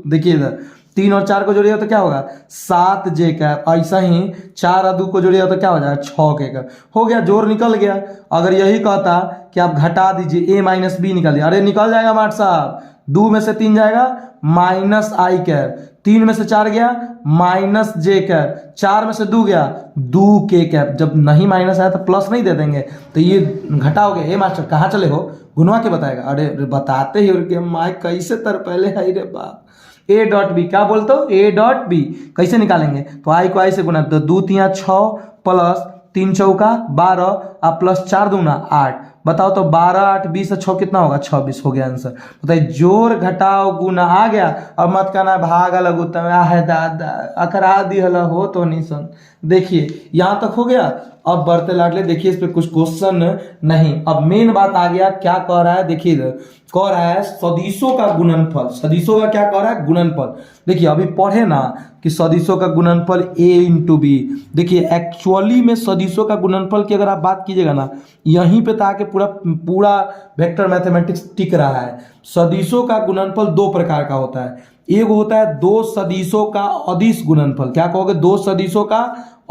देखिए इधर 3 और 4 को जोड़िएगा तो क्या होगा? 7 जे कैप। ऐसा ही 4 और 2 को जोड़िएगा तो क्या हो जाएगा? 6 के कैप। हो गया, जोड़ निकल गया। अगर यही कहता कि आप घटा दीजिए, ए माइनस बी निकल दिया, अरे निकल जाएगा माट साहब। 2 में से 3 जाएगा माइनस आई कैप, 3 में से 4 गया माइनस जे कैप, 4 में से 2 गया 2 के कैप। जब नहीं माइनस आया तो प्लस नहीं दे देंगे, तो ये घटाओगे। ए मास्टर कहाँ चले हो? गुनवा के बताएगा। अरे बताते ही और माइक कैसे तर पहले है रे बाप। ए डॉट बी क्या बोलते हो? ए डॉट बी कैसे निकालेंगे? तो आई को आई से गुना, तो 2 3 6 प्लस 3 चौका 12 और प्लस 4 दूना 8। बताओ तो 12 8 20 6 कितना होगा? 26 हो गया आंसर। बताइए, जोड़ घटाओ गुना आ गया। अब मत कहना भागा लगू तब है दादा अकरा दी हला हो तो नहीं सुन। देखिए यहाँ तक हो गया। अब बढ़ते लाडले, देखिए इस पे कुछ क्वेश्चन नहीं। अब मेन बात आ गया, क्या कह रहा है? देखिए इधर कह रहा है सदिशों का गुणनफल। सदिशों का क्या कह रहा है? गुणनफल। देखिए अभी पढ़े ना कि सदिशों का गुणनफल a इंटू बी। देखिए एक्चुअली में सदिशों का गुणनफल की अगर आप बात कीजिएगा ना, यहीं पे ताकि पूरा वेक्टर मैथमेटिक्स टिक रहा है। सदिशों का गुणनफल 2 प्रकार का होता है। एक होता है 2 सदिशों का अदिश गुणनफल। क्या कहोगे? 2 सदिशों का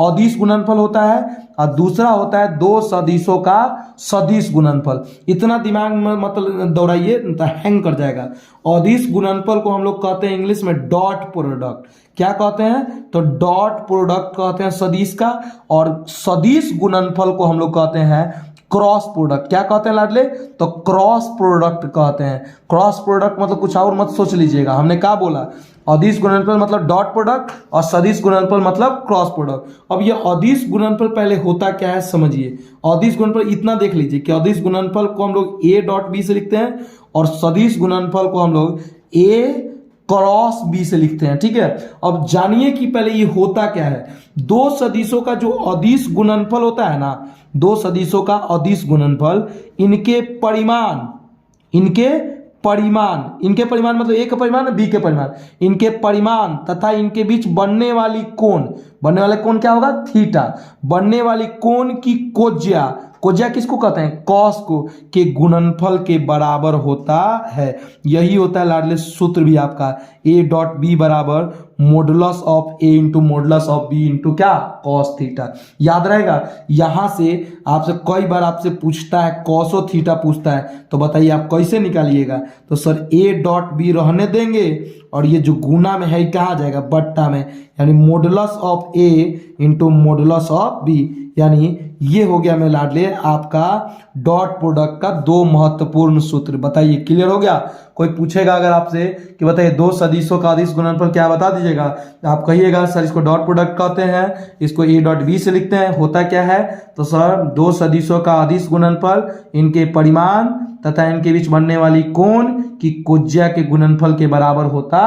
अदिश गुणनफल होता है। और दूसरा होता है 2 सदिशों का सदिश गुणनफल। इतना दिमाग में मतलब दौड़ाइए तो हैंग कर जाएगा। अदिश गुणनफल को हम लोग कहते हैं इंग्लिश में डॉट प्रोडक्ट। क्या कहते हैं? तो डॉट प्रोडक्ट कहते हैं सदिश का। और सदिश गुणनफल को हम लोग कहते हैं क्रॉस प्रोडक्ट। क्या कहते हैं लाडले? तो क्रॉस प्रोडक्ट कहते हैं। क्रॉस प्रोडक्ट मतलब कुछ और मत सोच लीजिएगा। हमने क्या बोला? अदिश गुणनफल मतलब डॉट प्रोडक्ट और सदिश गुणनफल मतलब क्रॉस प्रोडक्ट। अब ये अदिश गुणनफल पहले होता क्या है समझिए। अदिश गुणनफल इतना देख लीजिए कि अदिश गुणनफल को हम लोग ए डॉट बी से लिखते हैं और सदिश गुणनफल को हम लोग ए क्रॉस बी से लिखते हैं। ठीक है, अब जानिए कि पहले ये होता क्या है। 2 सदिशों का जो अदिश गुणनफल होता है ना, 2 सदिशों का अदिश गुणनफल, इनके परिमाण मतलब ए का परिमाण बी के परिमाण, इनके परिमाण तथा इनके बीच बनने वाली कोण, बनने वाले कोण क्या होगा? थीटा। बनने वाली कोण की कोज्या किसको कहते हैं? कॉस को, के गुणनफल के बराबर होता है। यही होता है लाडले सूत्र भी आपका, ए डॉट बी बराबर modulus of A into modulus of B into क्या? Cos theta. याद रहेगा। यहां से आपसे कई बार आपसे पूछता है कॉसो थीटा पूछता है, तो बताइए आप कैसे निकालिएगा? तो सर ए डॉट बी रहने देंगे और ये जो गुना में है कहाँ जाएगा? बट्टा में, यानी modulus of A into modulus of B. यानी ये हो गया मेरे लाडले आपका डॉट प्रोडक्ट का 2 महत्वपूर्ण सूत्र। बताइए क्लियर हो गया? कोई पूछेगा अगर आपसे कि बताइए 2 सदिशों का अदिश गुणनफल क्या, बता दीजिएगा। आप कहिएगा सर इसको डॉट प्रोडक्ट कहते हैं, इसको ए डॉट बी से लिखते हैं। होता क्या है? तो सर 2 सदिशों का अदिश गुणनफल, इनके परिमाण तथा इनके बीच बनने वाली कोण की कोज्या के गुणनफल के बराबर होता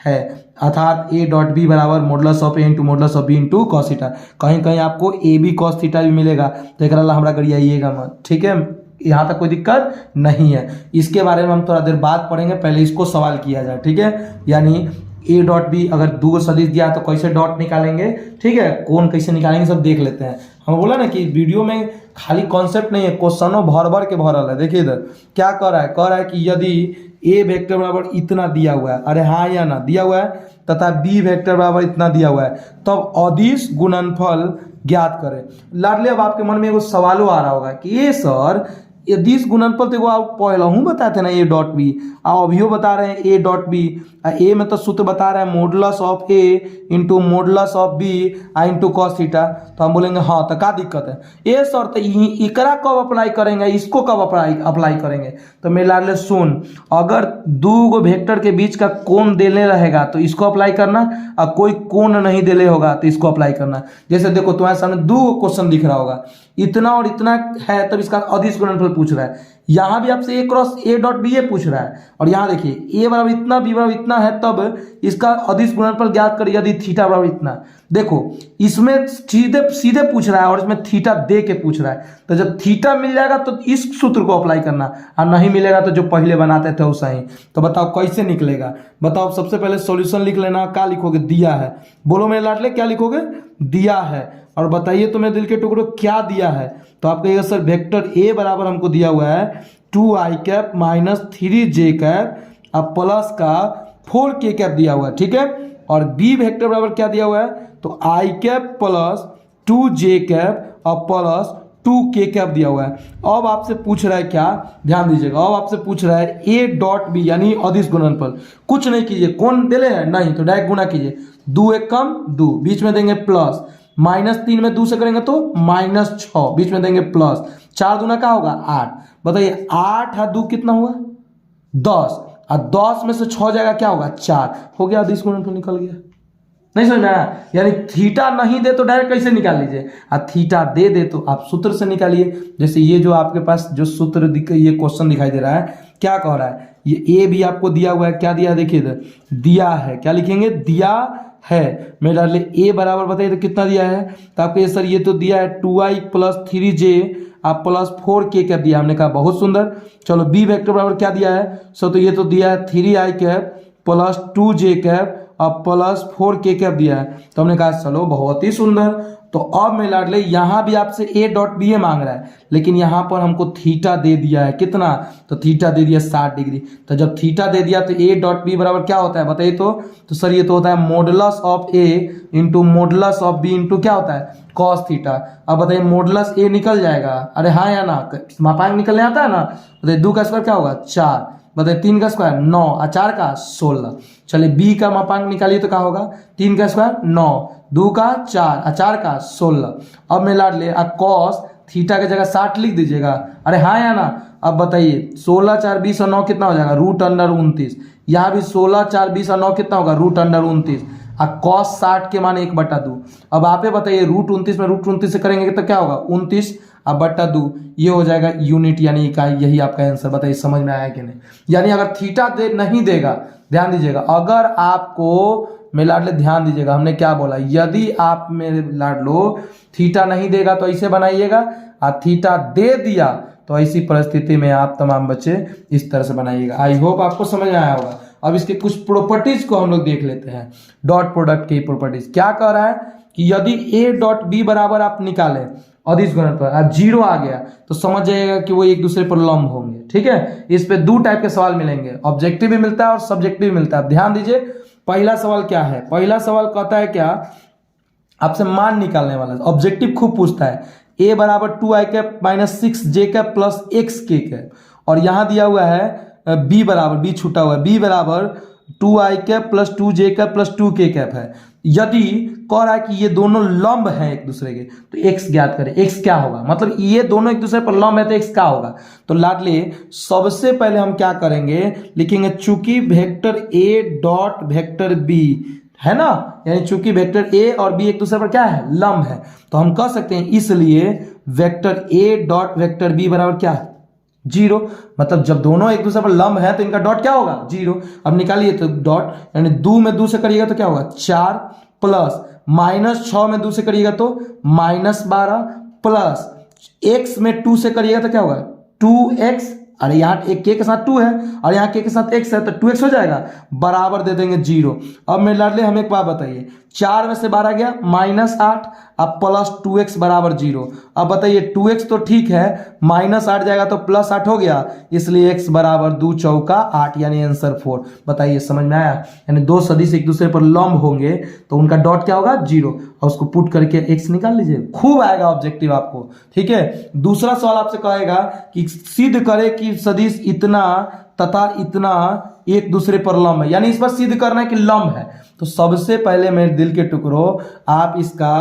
है। अर्थात ए डॉट बी बराबर modulus of A into modulus of B into cos theta. कहीं कहीं आपको ए बी कॉस थीटा भी मिलेगा, तो एक हमारा गरियाइएगा मत। ठीक है, यहाँ तक कोई दिक्कत नहीं है। इसके बारे में हम थोड़ा देर बाद पढ़ेंगे, पहले इसको सवाल किया जाए। ठीक है, यानी ए डॉट बी अगर 2 सदिश दिया तो कैसे डॉट निकालेंगे, ठीक है, कौन कैसे निकालेंगे सब देख लेते हैं। हम बोला ना कि वीडियो में खाली कॉन्सेप्ट नहीं है, क्वेश्चनों भर भर के भरल है। देखिए इधर क्या कह रहा है कि यदि ए वेक्टर बराबर इतना दिया हुआ है, अरे हाँ या ना दिया हुआ है, तथा बी वेक्टर बराबर इतना दिया हुआ है, तब अदिश गुणनफल ज्ञात करें। लाडले अब आपके मन में एगो सवालों आ रहा होगा कि ये सर अदिश गुणनफल तो आप पहले हूँ बताते ना ए डॉट बी, आप अभियो बता रहे हैं ए डॉट बी। ए में तो सूत्र बता रहे हैं modulus of A into modulus of B into cos theta. तो हम बोलेंगे हाँ तो क्या दिक्कत है? ए सर तो इकरा कब अप्लाई करेंगे, इसको कब अप्लाई करेंगे? तो मेरे लाडले सुन, अगर 2 गो वेक्टर के बीच का कोण देने रहेगा तो इसको अप्लाई करना, और कोई कोण नहीं देने होगा तो इसको अप्लाई करना। जैसे देखो तुम्हारे सामने 2 क्वेश्चन दिख रहा होगा, इतना और इतना है तब इसका अदिश गुणनफल पूछ रहा है। यहाँ भी आपसे ए क्रॉस ए डॉट बी ए पूछ रहा है, और यहाँ देखिए ए बराबर इतना बी बराबर इतना है तब इसका अदिश गुणनफल ज्ञात करिए यदि थीटा बराबर इतना। देखो इसमें सीधे सीधे पूछ रहा है और इसमें थीटा दे के पूछ रहा है, तो जब थीटा मिल जाएगा तो इस सूत्र को अप्लाई करना, और नहीं मिलेगा तो जो पहले बनाते थे वैसा ही। तो बताओ कैसे निकलेगा, बताओ। सबसे पहले सॉल्यूशन लिख लेना। क्या लिखोगे, दिया है। बोलो मेरे लाडले क्या लिखोगे, दिया है। और बताइए तो मेरे दिल के टुकड़ों क्या दिया है, तो आप कहिएगा सर वेक्टर ए बराबर हमको दिया हुआ है 2i cap minus 3j cap अब प्लस का 4k कैप दिया हुआ है, ठीक है। और बी वेक्टर बराबर क्या दिया हुआ है, तो i cap plus 2j cap और प्लस 2k कैप दिया हुआ है। अब आपसे पूछ रहा है क्या, ध्यान दीजिएगा, अब आपसे पूछ रहा है a डॉट बी यानी अदिश गुणनफल। कुछ नहीं कीजिए, कौन दिले है नहीं तो डायरेक्ट गुना कीजिए, 2 एक कम 2, बीच में देंगे प्लस, -3 में 2 से करेंगे तो -6, बीच में देंगे प्लस, 4 दूना क्या होगा 8। बताइए 8 और 2 कितना हुआ 10, और 10 में से 6 जाएगा क्या होगा 4, हो गया अदिश गुणनफल निकल गया। नहीं समझ में आया, यानी थीटा नहीं दे तो डायरेक्ट कैसे निकाल लीजिए, और थीटा दे दे तो आप सूत्र से निकालिए। जैसे ये जो आपके पास जो सूत्र ये क्वेश्चन दिखाई दे रहा है, क्या कह रहा है, ये ए भी आपको दिया हुआ है, क्या दिया है देखिए इधर, दिया है, क्या लिखेंगे दिया है। मैं डाल ए बराबर बताइए तो कितना दिया है, तो आपके सर ये तो दिया है 2i प्लस 3j आप प्लस 4k कैप दिया, हमने कहा बहुत सुंदर। चलो बी वेक्टर बराबर क्या दिया है सर, तो ये तो दिया है 3i cap plus 2j cap और प्लस 4k कैप दिया है, तो हमने कहा चलो बहुत ही सुंदर। तो अब मैं लाडले यहाँ भी आपसे ए डॉट बी ए मांग रहा है, लेकिन यहाँ पर हमको थीटा दे दिया है कितना, तो थीटा दे दिया 60 डिग्री। तो जब थीटा दे दिया तो ए डॉट बी बराबर क्या होता है बताइए तो सर ये तो होता है modulus of A into modulus of B into क्या होता है कॉस थीटा। अब बताइए मॉडुलस ए निकल जाएगा, अरे हाँ या ना, मापांक निकलने आता है ना। बताइए 2 का स्क्वायर क्या होगा 4, बताइए 3 का स्क्वायर 9 और 4 का 16। चलिए बी का मापांक निकालिए तो क्या होगा 3 का स्क्वायर 9, 2 का 4 और 4 का 16। अब मैं लाड ले कॉस थीटा की जगह 60 लिख दीजिएगा, अरे हाँ या ना। अब बताइए 16 4 20 और 9 कितना हो जाएगा √29। यहाँ भी 16 4 20 और 9 कितना होगा √29, और कॉस 60 के मान 1/2। अब आप बताइए √29 में √29 से करेंगे तो क्या होगा 29 अब बट्टा 2, ये हो जाएगा यूनिट यानी इकाई। यही आपका आंसर, बताइए समझ में आया कि नहीं। यानी अगर थीटा नहीं देगा, ध्यान दीजिएगा, अगर आपको मेरे लाडले ध्यान दीजिएगा, हमने क्या बोला, यदि आप मेरे लाडलो थीटा नहीं देगा तो ऐसे बनाइएगा, और थीटा दे दिया तो ऐसी परिस्थिति में आप तमाम बच्चे इस तरह से बनाइएगा। आई होप आपको समझ में आया होगा। अब इसके कुछ प्रॉपर्टीज को हम लोग देख लेते हैं, डॉट प्रोडक्ट की प्रॉपर्टीज। क्या कह रहा है कि यदि ए डॉट बी बराबर आप निकालें अदिश गुणनफल और 0 आ गया तो समझ जाइएगा कि वो एक दूसरे पर लंब होंगे, ठीक है। इस पे 2 टाइप के सवाल मिलेंगे, ऑब्जेक्टिव भी मिलता है और सब्जेक्टिव भी मिलता है। ध्यान दीजिए पहला सवाल क्या है, पहला सवाल कहता है क्या, आपसे मान निकालने वाला। ऑब्जेक्टिव खूब पूछता है, ए बराबर 2i cap minus 6j cap plus xk cap, और यहां दिया हुआ है बी बराबर, बी छूटा हुआ है, बी बराबर 2i cap plus 2j cap plus 2k cap है। यदि कह रहा है कि ये दोनों लंब हैं एक दूसरे के, तो x ज्ञात करें, x क्या होगा, मतलब ये दोनों एक दूसरे पर लंब है तो x क्या होगा। तो लाडले सबसे पहले हम क्या करेंगे, लिखेंगे चूंकि vector a dot vector b है ना, यानी चूंकि वेक्टर a और b एक दूसरे पर क्या है लंब है, तो हम कह सकते हैं इसलिए vector a dot vector b बराबर क्या है 0। मतलब जब दोनों एक दूसरे पर लंब है तो इनका डॉट क्या होगा 0। अब निकालिए तो डॉट, यानी 2 में 2 से करिएगा तो क्या होगा 4 प्लस -6 में 2 से करिएगा तो -12 प्लस x में 2 से करिएगा तो क्या होगा 2x, अरे यहाँ एक के साथ 2 है और यहाँ के साथ x है तो 2x हो जाएगा, बराबर दे देंगे 0। अब मेरे लाडले हमें एक बात बताइए, 4 में से 12 गया -8 अब प्लस 2x बराबर 0। अब बताइए 2x तो ठीक है, -8 जाएगा तो +8 हो गया, इसलिए x बराबर 2 चौका 8 यानी आंसर 4। बताइए समझ में आया, यानी दो सदिश एक दूसरे पर लंब होंगे तो उनका डॉट क्या होगा 0, और उसको पुट करके x निकाल लीजिए, खूब आएगा ऑब्जेक्टिव आपको, ठीक है। दूसरा सवाल आपसे कहेगा कि सिद्ध करे कि सदिश इतना तथा इतना एक दूसरे पर लंब है, यानी इस पर सिद्ध करना है कि लंब है। तो सबसे पहले मेरे दिल के टुकड़ों आप इसका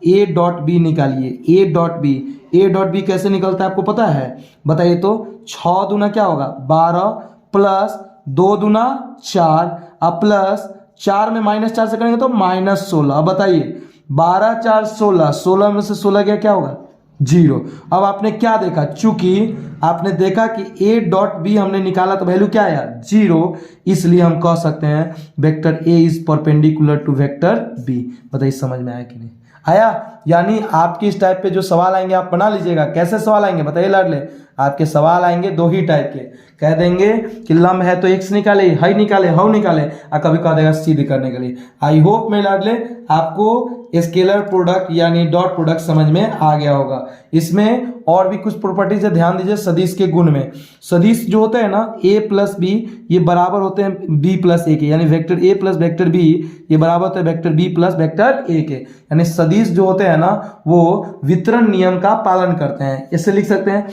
a डॉट बी निकालिए, a डॉट बी कैसे निकलता है आपको पता है, बताइए तो 6 दूना क्या होगा 12 प्लस 2 दूना 4 अब प्लस 4 में -4 से करेंगे तो -16। अब बताइए 12 4 16, 16 में से 16 गया क्या होगा 0। अब आपने क्या देखा, चूंकि आपने देखा कि a डॉट बी हमने निकाला तो वैल्यू क्या आया 0, इसलिए हम कह सकते हैं vector a is perpendicular to vector b। बताइए समझ में आया कि नहीं आया। यानी आपके इस टाइप पे जो सवाल आएंगे आप बना लीजिएगा। कैसे सवाल आएंगे बताइए लाडले, आपके सवाल आएंगे दो ही टाइप के। कह देंगे कि लंब है तो x निकाले, हाई निकाले, हाउ निकाले, और कभी कह देगा सीधे करने के लिए। आई होप में लाडले आपको स्केलर प्रोडक्ट यानी डॉट प्रोडक्ट समझ में आ गया होगा। इसमें और भी कुछ प्रॉपर्टीज है, ध्यान दीजिए। सदिश के गुण में सदिश जो होते हैं ना a प्लस बी ये बराबर होते हैं b प्लस a के, यानी vector a plus vector b ये बराबर होता है vector b plus vector a के। यानी सदिश जो होते हैं ना वो वितरण नियम का पालन करते हैं। इससे लिख सकते हैं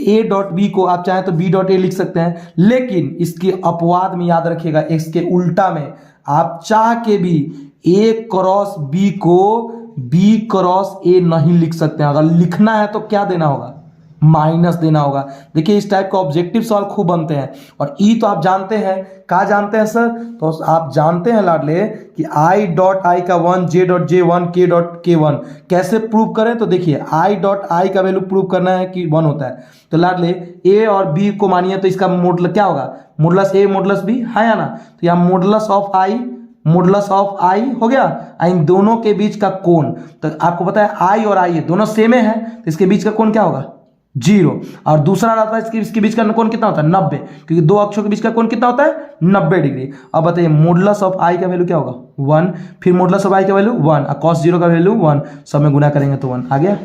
a डॉट b को आप चाहें तो b डॉट a लिख सकते हैं, लेकिन इसके अपवाद में याद रखिएगा इसके उल्टा में आप चाह के भी a क्रॉस b को b क्रॉस a नहीं लिख सकते हैं। अगर लिखना है तो क्या देना होगा, माइनस देना होगा। देखिए इस टाइप का ऑब्जेक्टिव सवाल खूब बनते हैं। और ई तो आप जानते हैं, कहा जानते हैं सर, तो आप जानते हैं लाडले कि i डॉट आई का 1, j dot J 1, k dot k 1 कैसे प्रूव करें। तो देखिए i डॉट आई का वैल्यू प्रूव करना है कि 1 होता है, तो लाडले a और b को मानिए तो इसका मोडुलस क्या होगा, मोडुलस a मोडुलस b है या ना। तो यहाँ modulus of i, modulus of i हो गया, इन दोनों के बीच का कोण, तो आपको पता है i और i दोनों सेम है, तो इसके बीच का कोण क्या होगा 0। और दूसरा रहता है इसके बीच का कोण कितना होता है 90, क्योंकि दो अक्षों के बीच का कोण कितना होता है 90 डिग्री। अब बताइए मोडुलस ऑफ i का वैल्यू क्या होगा 1, फिर मोडुलस ऑफ i का वैल्यू 1 और cos 0 का वैल्यू 1, सब में गुना करेंगे तो 1 आ गया।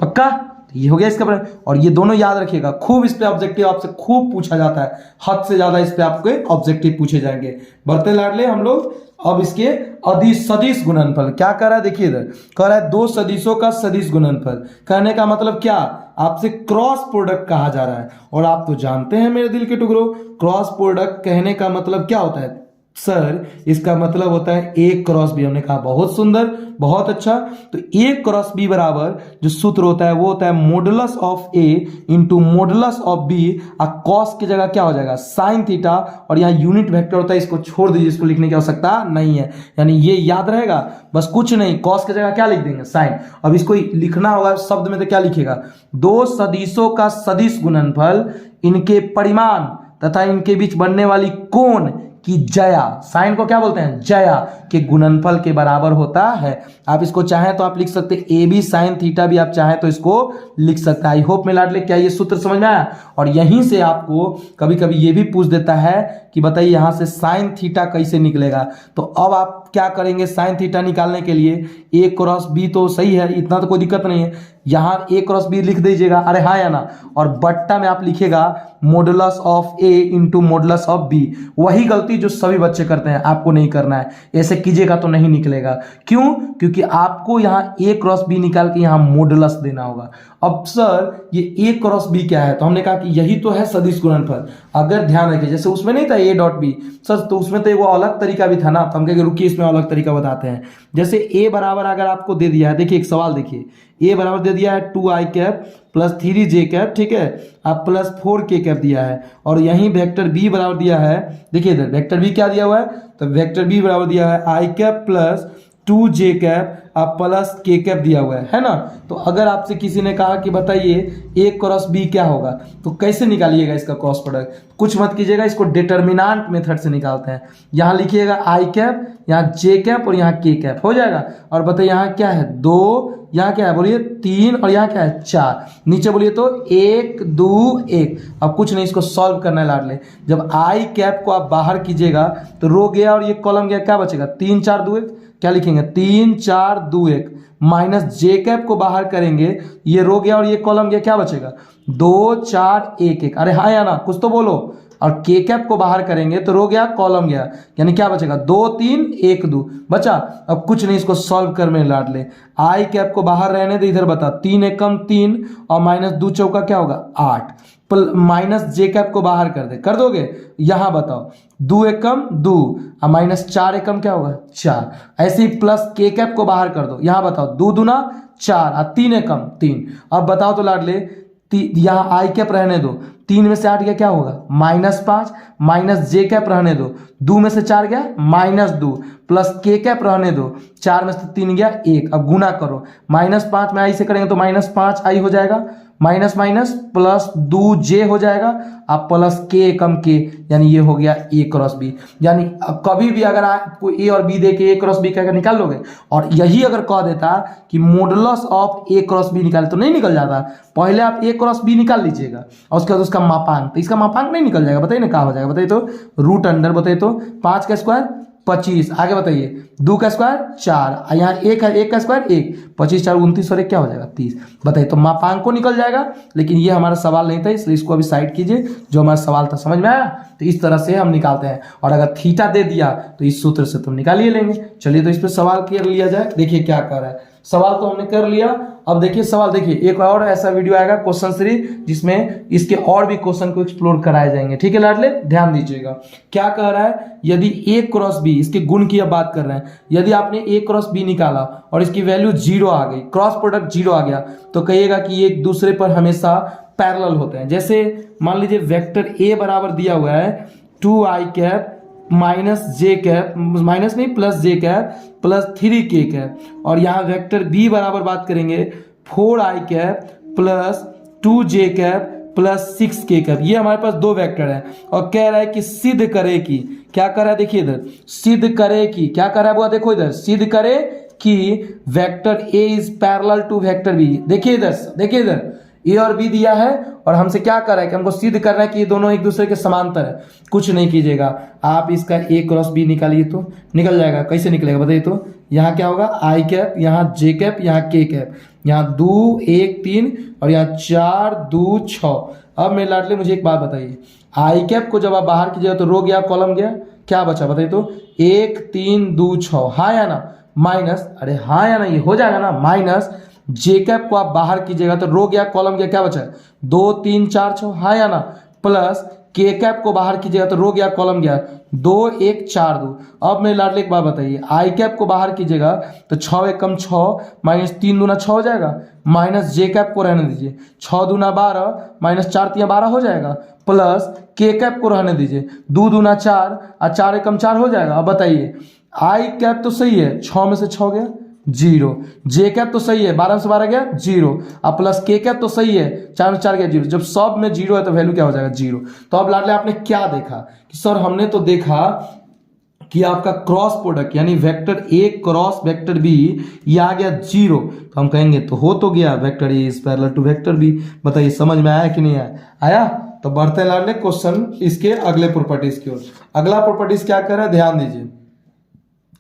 पक्का, ये हो गया इसका प्रश्न। और ये दोनों याद रखिएगा, खूब इस पे ऑब्जेक्टिव आपसे खूब पूछा जाता है, हद से ज्यादा इस पे आपके ऑब्जेक्टिव पूछे जाएंगे। बढ़ते लाडले हम लोग अब इसके अदिश सदिश गुणनफल क्या कर रहा है, देखिए इधर कह रहा है दो सदिशों का सदिश गुणनफल। कहने का मतलब क्या, आपसे क्रॉस प्रोडक्ट कहा जा रहा है। और आप तो जानते हैं मेरे दिल के टुकड़ों, क्रॉस प्रोडक्ट कहने का मतलब क्या होता है सर, इसका मतलब होता है a क्रॉस b। हमने कहा बहुत सुंदर, बहुत अच्छा। तो a क्रॉस b बराबर जो सूत्र होता है वो होता है modulus of a into modulus of b, और कॉस की जगह क्या हो जाएगा साइन थीटा, और यहाँ यूनिट वेक्टर होता है, इसको छोड़ दीजिए, इसको लिखने की आवश्यकता नहीं है। यानी ये याद रहेगा, बस कुछ नहीं, कॉस की जगह क्या लिख देंगे साइन। अब इसको लिखना होगा शब्द में तो क्या लिखेगा, दो सदिशों का सदिश गुणनफल इनके परिमाण तथा इनके बीच बनने वाली कोण कि जया, साइन को क्या बोलते हैं जया, के गुणनफल के बराबर होता है। आप इसको चाहें तो आप लिख सकते हैं ए बी साइन थीटा भी आप चाहें तो इसको लिख सकते हैं। आई होप में लाडले क्या ये सूत्र समझ में आया। और यहीं से आपको कभी कभी ये भी पूछ देता है कि बताइए यहां से साइन थीटा कैसे निकलेगा। तो अब आप क्या करेंगे, साइन थीटा निकालने के लिए ए क्रॉस बी तो सही है, इतना तो कोई दिक्कत नहीं है, यहां ए क्रॉस बी लिख दीजिएगा, अरे हाँ या ना, और बट्टा में आप लिखेगा modulus of A into modulus of B. वही गलती जो सभी बच्चे करते हैं, आपको नहीं करना है, ऐसे कीजिएगा तो नहीं निकलेगा। क्यों, क्योंकि आपको यहाँ ए क्रॉस बी निकाल के यहाँ मोडुलस देना होगा। अब सर ये ए क्रॉस बी क्या है, तो हमने कहा कि यही तो है सदिश गुणनफल। अगर ध्यान रखिए जैसे उसमें नहीं था ए डॉट बी सर, तो उसमें तो वो अलग तरीका भी था ना, तो हम कहेंगे रुकिए इसमें अलग तरीका बताते हैं। जैसे ए बराबर अगर आपको दे दिया है, देखिए एक सवाल देखिए, ए बराबर दे दिया है 2i cap plus 3j cap, ठीक है, अब प्लस 4k कैप दिया है, और यहीं वेक्टर बी बराबर दिया है, देखिए इधर वेक्टर बी क्या दिया हुआ है, तो वेक्टर बी बराबर दिया है i cap plus 2j cap अब प्लस k कैप दिया हुआ है ना। तो अगर आपसे किसी ने कहा कि बताइए a क्रॉस b क्या होगा, तो कैसे निकालिएगा इसका क्रॉस प्रोडक्ट, कुछ मत कीजिएगा, इसको डिटर्मिनेंट मेथड से निकालते हैं। यहाँ लिखिएगा i कैप, यहाँ j कैप और यहाँ k कैप हो जाएगा। और बताइए यहाँ क्या है 2, यहाँ क्या है बोलिए 3, और यहाँ क्या है 4, नीचे बोलिए तो 1 2 1। अब कुछ नहीं, इसको सॉल्व करना है लाडले। जब i कैप को आप बाहर कीजिएगा तो रो गया और ये कॉलम गया, क्या बचेगा 3 4 2 1, क्या लिखेंगे 3 4 2 1, माइनस जे कैप को बाहर करेंगे, ये रो गया और ये कॉलम गया, क्या बचेगा 2 4 1 1, अरे हाँ या ना, कुछ तो बोलो। और के कैप को बाहर करेंगे तो रो गया कॉलम गया, यानी क्या बचेगा 2 3 1 2 बचा। अब कुछ नहीं, इसको सॉल्व कर में लाड ले, आई कैप को बाहर रहने दे, इधर बता 3 एकम 3 और माइनस 2 चौका क्या होगा 8, माइनस जे कैप को बाहर कर दे, कर दोगे, यहां बताओ 2 एकम 2 और माइनस 4 एकम क्या होगा 4, ऐसे ही प्लस के कैप को बाहर कर दो, यहां बताओ 2 दूना 4 और 3 एकम 3। अब बताओ तो लाडले यहाँ आई कैप रहने दो, 3 में से 8 गया क्या होगा -5, माइनस जे कैप रहने दो, 2 में से 4 गया -2, प्लस के कैप रहने दो, 4 में से 3 गया 1। अब गुना करो, -5 में आई से करेंगे तो -5 आई हो जाएगा, माइनस माइनस प्लस 2 जे हो जाएगा, अब प्लस के कम के, यानी ये हो गया ए क्रॉस बी। यानी कभी भी अगर आपको ए और बी दे के ए क्रॉस बी का निकाल लोगे, और यही अगर कह देता कि modulus of A cross B निकाले तो नहीं निकल जाता। पहले आप ए क्रॉस बी निकाल लीजिएगा और उसके बाद उसका मापांक, तो इसका मापांक नहीं निकल जाएगा। बताइए ना क्या हो जाएगा, बताइए तो रूट अंडर, बताइए तो 5 का स्क्वायर 25, आगे बताइए 2 का स्क्वायर 4, यहाँ 1 है, 1 का स्क्वायर 1, 25 4 29 और 1 क्या हो जाएगा 30। बताइए तो मापांक को निकल जाएगा। लेकिन ये हमारा सवाल नहीं था, इसलिए इसको अभी साइड कीजिए। जो हमारा सवाल था समझ में आया, तो इस तरह से हम निकालते हैं। और अगर थीटा दे दिया तो इस सूत्र से तुम निकालिए लेंगे। चलिए तो इस पर सवाल कर लिया जाए। देखिए क्या कर रहा है, सवाल तो हमने कर लिया। अब देखिए सवाल, देखिए एक और ऐसा वीडियो आएगा क्वेश्चन सीरीज जिसमें इसके और भी क्वेश्चन को एक्सप्लोर कराए जाएंगे। ठीक है लाडले, ध्यान दीजिएगा। क्या कह रहा है, यदि ए क्रॉस बी, इसके गुण की अब बात कर रहे हैं, यदि आपने ए क्रॉस बी निकाला और इसकी वैल्यू 0 आ गई, क्रॉस प्रोडक्ट 0 आ गया, तो कहिएगा कि ये एक दूसरे पर हमेशा पैरेलल होते हैं। जैसे मान लीजिए वेक्टर ए बराबर दिया हुआ है 2i कैप माइनस जे कैप, माइनस नहीं प्लस जे कैप प्लस 3k कैप, और यहाँ वेक्टर बी बराबर बात करेंगे 4i cap plus 2j cap plus 6k cap. ये हमारे पास दो वेक्टर है और कह रहा है कि सिद्ध करे कि, क्या कर रहा है देखिए इधर, सिद्ध करे कि, क्या कर रहा है वो देखो इधर, सिद्ध करे कि vector A is parallel to vector B. देखिए इधर, देखिए इधर ए और बी दिया है और हमसे क्या कर रहा है कि हमको सिद्ध करना है कि ये दोनों एक दूसरे के समांतर है। कुछ नहीं कीजिएगा, आप इसका ए क्रॉस बी निकालिए तो निकल जाएगा। कैसे निकलेगा बताइए तो, यहाँ क्या होगा आई कैप, यहाँ जे कैप, यहाँ के कैप, यहाँ 2 1 3 और यहाँ 4 2 6। अब मेरे लाडले मुझे एक बात बताइए, आई कैप को जब आप बाहर कीजिएगा तो रो गया कॉलम गया, क्या बचा बताइए तो 1 3 2 6, हाँ या ना, माइनस, अरे हाँ या ना, ये हो जाएगा ना, माइनस जे कैप को आप बाहर कीजिएगा तो रो गया कॉलम गया, क्या बचा 2 3 4 6, हाँ या ना, प्लस के कैप को बाहर कीजिएगा तो रो गया कॉलम गया 2 1 4 2। अब मेरे लाडले एक बात बताइए, आई कैप को बाहर कीजिएगा तो 6 1 कम 6 माइनस 3 दूना 6 हो जाएगा, माइनस जे कैप को रहने दीजिए 6 दूना 12 माइनस 4 3 12 हो जाएगा, प्लस के कैप को रहने दीजिए 2 दूना 4 और 4 1 कम 4 हो जाएगा। अब बताइए आई कैप तो सही है, 6 में से 6 गया 0, जे कैप तो सही है 12 में से 12 गया 0, अब प्लस के कैप तो सही है 4 में 4 गया 0। जब सब में 0 है तो वैल्यू क्या हो जाएगा 0। तो अब लाडले आपने क्या देखा कि सर हमने तो देखा कि आपका क्रॉस प्रोडक्ट यानी vector A cross vector B ये आ गया 0, तो हम कहेंगे तो हो तो गया vector A is parallel to vector B. बताइए समझ में आया कि नहीं आया, आया? तो बढ़ते हैं लाडले क्वेश्चन इसके अगले प्रॉपर्टीज की ओर। अगला प्रॉपर्टीज क्या कह रहा है, ध्यान दीजिए।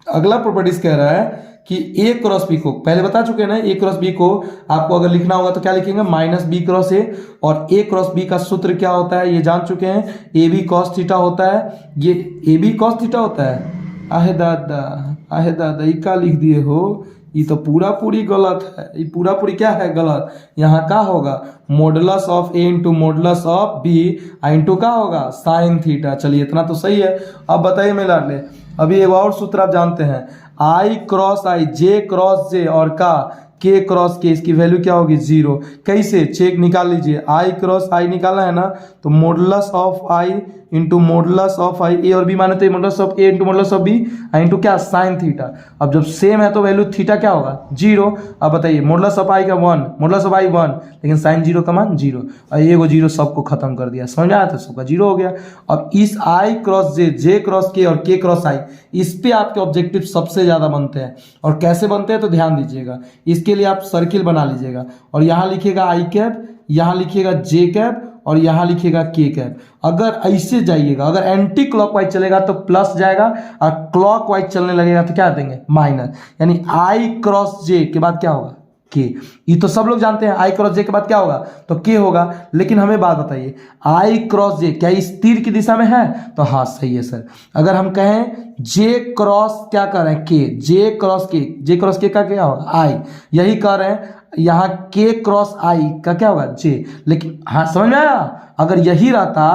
अगला प्रॉपर्टीज कह रहा है कि ए क्रॉस बी को, पहले बता चुके हैं ना, ए क्रॉस बी को आपको अगर लिखना होगा तो क्या लिखेंगे, माइनस बी क्रॉस ए, और ए क्रॉस बी का सूत्र क्या होता है ये जान चुके हैं, ए बी कॉस थीटा होता है। ये ए बी कॉस थीटा होता है, आहे दादा ये क्या लिख दिए हो, ये तो पूरा पूरी गलत है, ये पूरा पूरी क्या है गलत। यहाँ क्या होगा modulus of A into modulus of B into क्या होगा साइन थीटा। चलिए इतना तो सही है। अब बताइए मेरे लाडले, अभी एक और सूत्र आप जानते हैं, आई क्रॉस आई, जे क्रॉस जे और का के क्रॉस के, इसकी वैल्यू क्या होगी 0। कैसे चेक निकाल लीजिए, आई क्रॉस आई निकालना है ना, तो modulus of I into modulus of I, A और बी माने तो modulus of A into modulus of B into क्या साइन थीटा। अब जब सेम है तो वैल्यू थीटा क्या होगा 0। अब बताइए मॉडुलस ऑफ आई का 1, मॉडुलस ऑफ आई 1, लेकिन साइन 0 का मान 0, और ये 0 सबको खत्म कर दिया, समझ आया, तो सबका 0 हो गया। अब इस आई क्रॉस जे, जे क्रॉस के और के क्रॉस आई, इस पे आपके ऑब्जेक्टिव सबसे ज्यादा बनते हैं। और कैसे बनते हैं तो ध्यान दीजिएगा, इसके लिए आप सर्किल बना लीजिएगा और यहाँ लिखिएगा आई कैप, यहाँ लिखिएगा जे कैप और यहाँ लिखिएगा के कैप। अगर ऐसे जाइएगा, अगर एंटी क्लॉकवाइज चलेगा तो प्लस जाएगा और क्लॉकवाइज चलने लगेगा तो क्या देंगे माइनस। यानी आई क्रॉस जे के बाद क्या होगा के, ये तो सब लोग जानते हैं, आई क्रॉस जे के बाद क्या होगा तो के होगा। लेकिन हमें बात बताइए, आई क्रॉस जे क्या इस तीर की दिशा में है, तो हाँ सही है सर। अगर हम कहें जे क्रॉस क्या कर रहे हैं के, जे क्रॉस के, जे क्रॉस के का क्या होगा आई, यही कह रहे हैं यहाँ के क्रॉस आई का क्या होगा जे। लेकिन हाँ समझ में आया। अगर यही रहता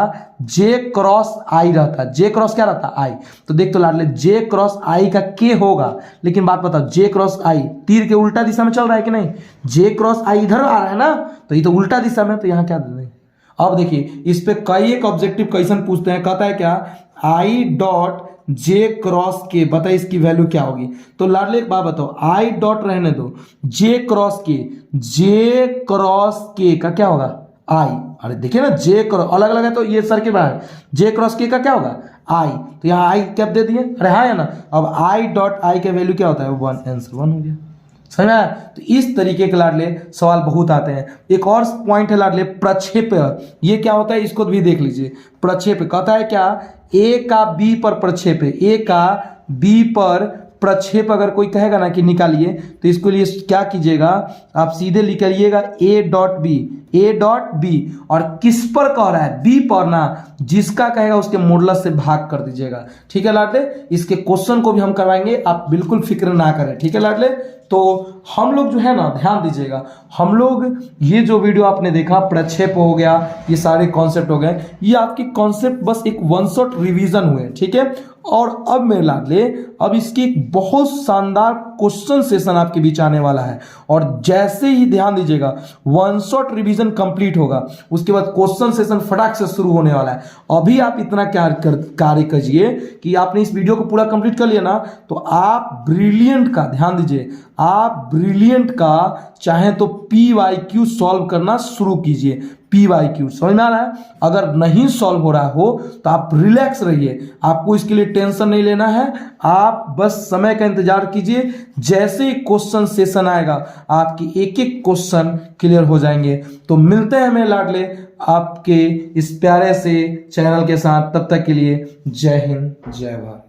जे क्रॉस आई रहता, जे क्रॉस क्या रहता आई, तो देख तो लाडले जे क्रॉस आई का के होगा, लेकिन बात बताओ जे क्रॉस आई तीर के उल्टा दिशा में चल रहा है कि नहीं, जे क्रॉस आई इधर आ रहा है ना, तो ये तो उल्टा दिशा में, तो यहाँ क्या दे देंगे। अब देखिए इस पे कई एक ऑब्जेक्टिव क्वेश्चन पूछते हैं, कहता है क्या आई डॉट जे क्रॉस के, बता इसकी वैल्यू क्या होगी। तो लाडले एक बात बताओ, आई डॉट रहने दो, जे क्रॉस के का क्या होगा आई, अरे देखिए ना जे क्रॉस अलग अलग है तो ये सर के बाहर, जे क्रॉस के का क्या होगा आई, तो यहाँ आई क्या दे दिए, अरे हाँ है ना। अब आई डॉट आई का वैल्यू क्या होता है 1, आंसर 1 हो गया, समझ में आया। तो इस तरीके के लाडले सवाल बहुत आते हैं। एक और पॉइंट है लाडले प्रक्षेप, ये क्या होता है इसको भी देख लीजिए। प्रक्षेप कहता है क्या ए का बी पर प्रक्षेप है, ए का बी पर प्रक्षेप अगर कोई कहेगा ना कि निकालिए, तो इसके लिए क्या कीजिएगा आप सीधे निकालिएगा ए डॉट बी, और किस पर कह रहा है बी पर ना, जिसका कहेगा उसके मॉडुलस से भाग कर दीजिएगा, ठीक है लाडले। इसके क्वेश्चन को भी हम करवाएंगे, आप बिल्कुल फिक्र ना करें, ठीक है लाडले। तो हम लोग जो है ना ध्यान दीजिएगा, हम लोग ये जो वीडियो आपने देखा प्रक्षेप हो गया, ये सारे कॉन्सेप्ट हो गए, ये आपके कॉन्सेप्ट बस एक वन शॉट रिवीजन हुए, ठीक है। और अब मेरे लाडले अब इसकी एक बहुत शानदार क्वेश्चन सेशन आपके बीच आने वाला है, और जैसे ही ध्यान दीजिएगा वन शॉट रिवीजन कंप्लीट होगा उसके बाद क्वेश्चन सेशन फटाक से शुरू होने वाला है। अभी आप इतना कार्य कीजिए कि आपने इस वीडियो को पूरा कंप्लीट कर लिया ना, तो आप ब्रिलियंट का ध्यान दीजिए, आप ब्रिलियंट का चाहे तो PYQ सॉल्व करना शुरू कीजिए। PYQ समझ में आ रहा है। अगर नहीं सॉल्व हो रहा हो तो आप रिलैक्स रहिए, आपको इसके लिए टेंशन नहीं लेना है, आप बस समय का इंतजार कीजिए। जैसे ही क्वेश्चन सेशन आएगा आपकी एक एक क्वेश्चन क्लियर हो जाएंगे। तो मिलते हैं मेरे लाडले आपके इस प्यारे से चैनल के साथ, तब तक के लिए जय हिंद जय भारत।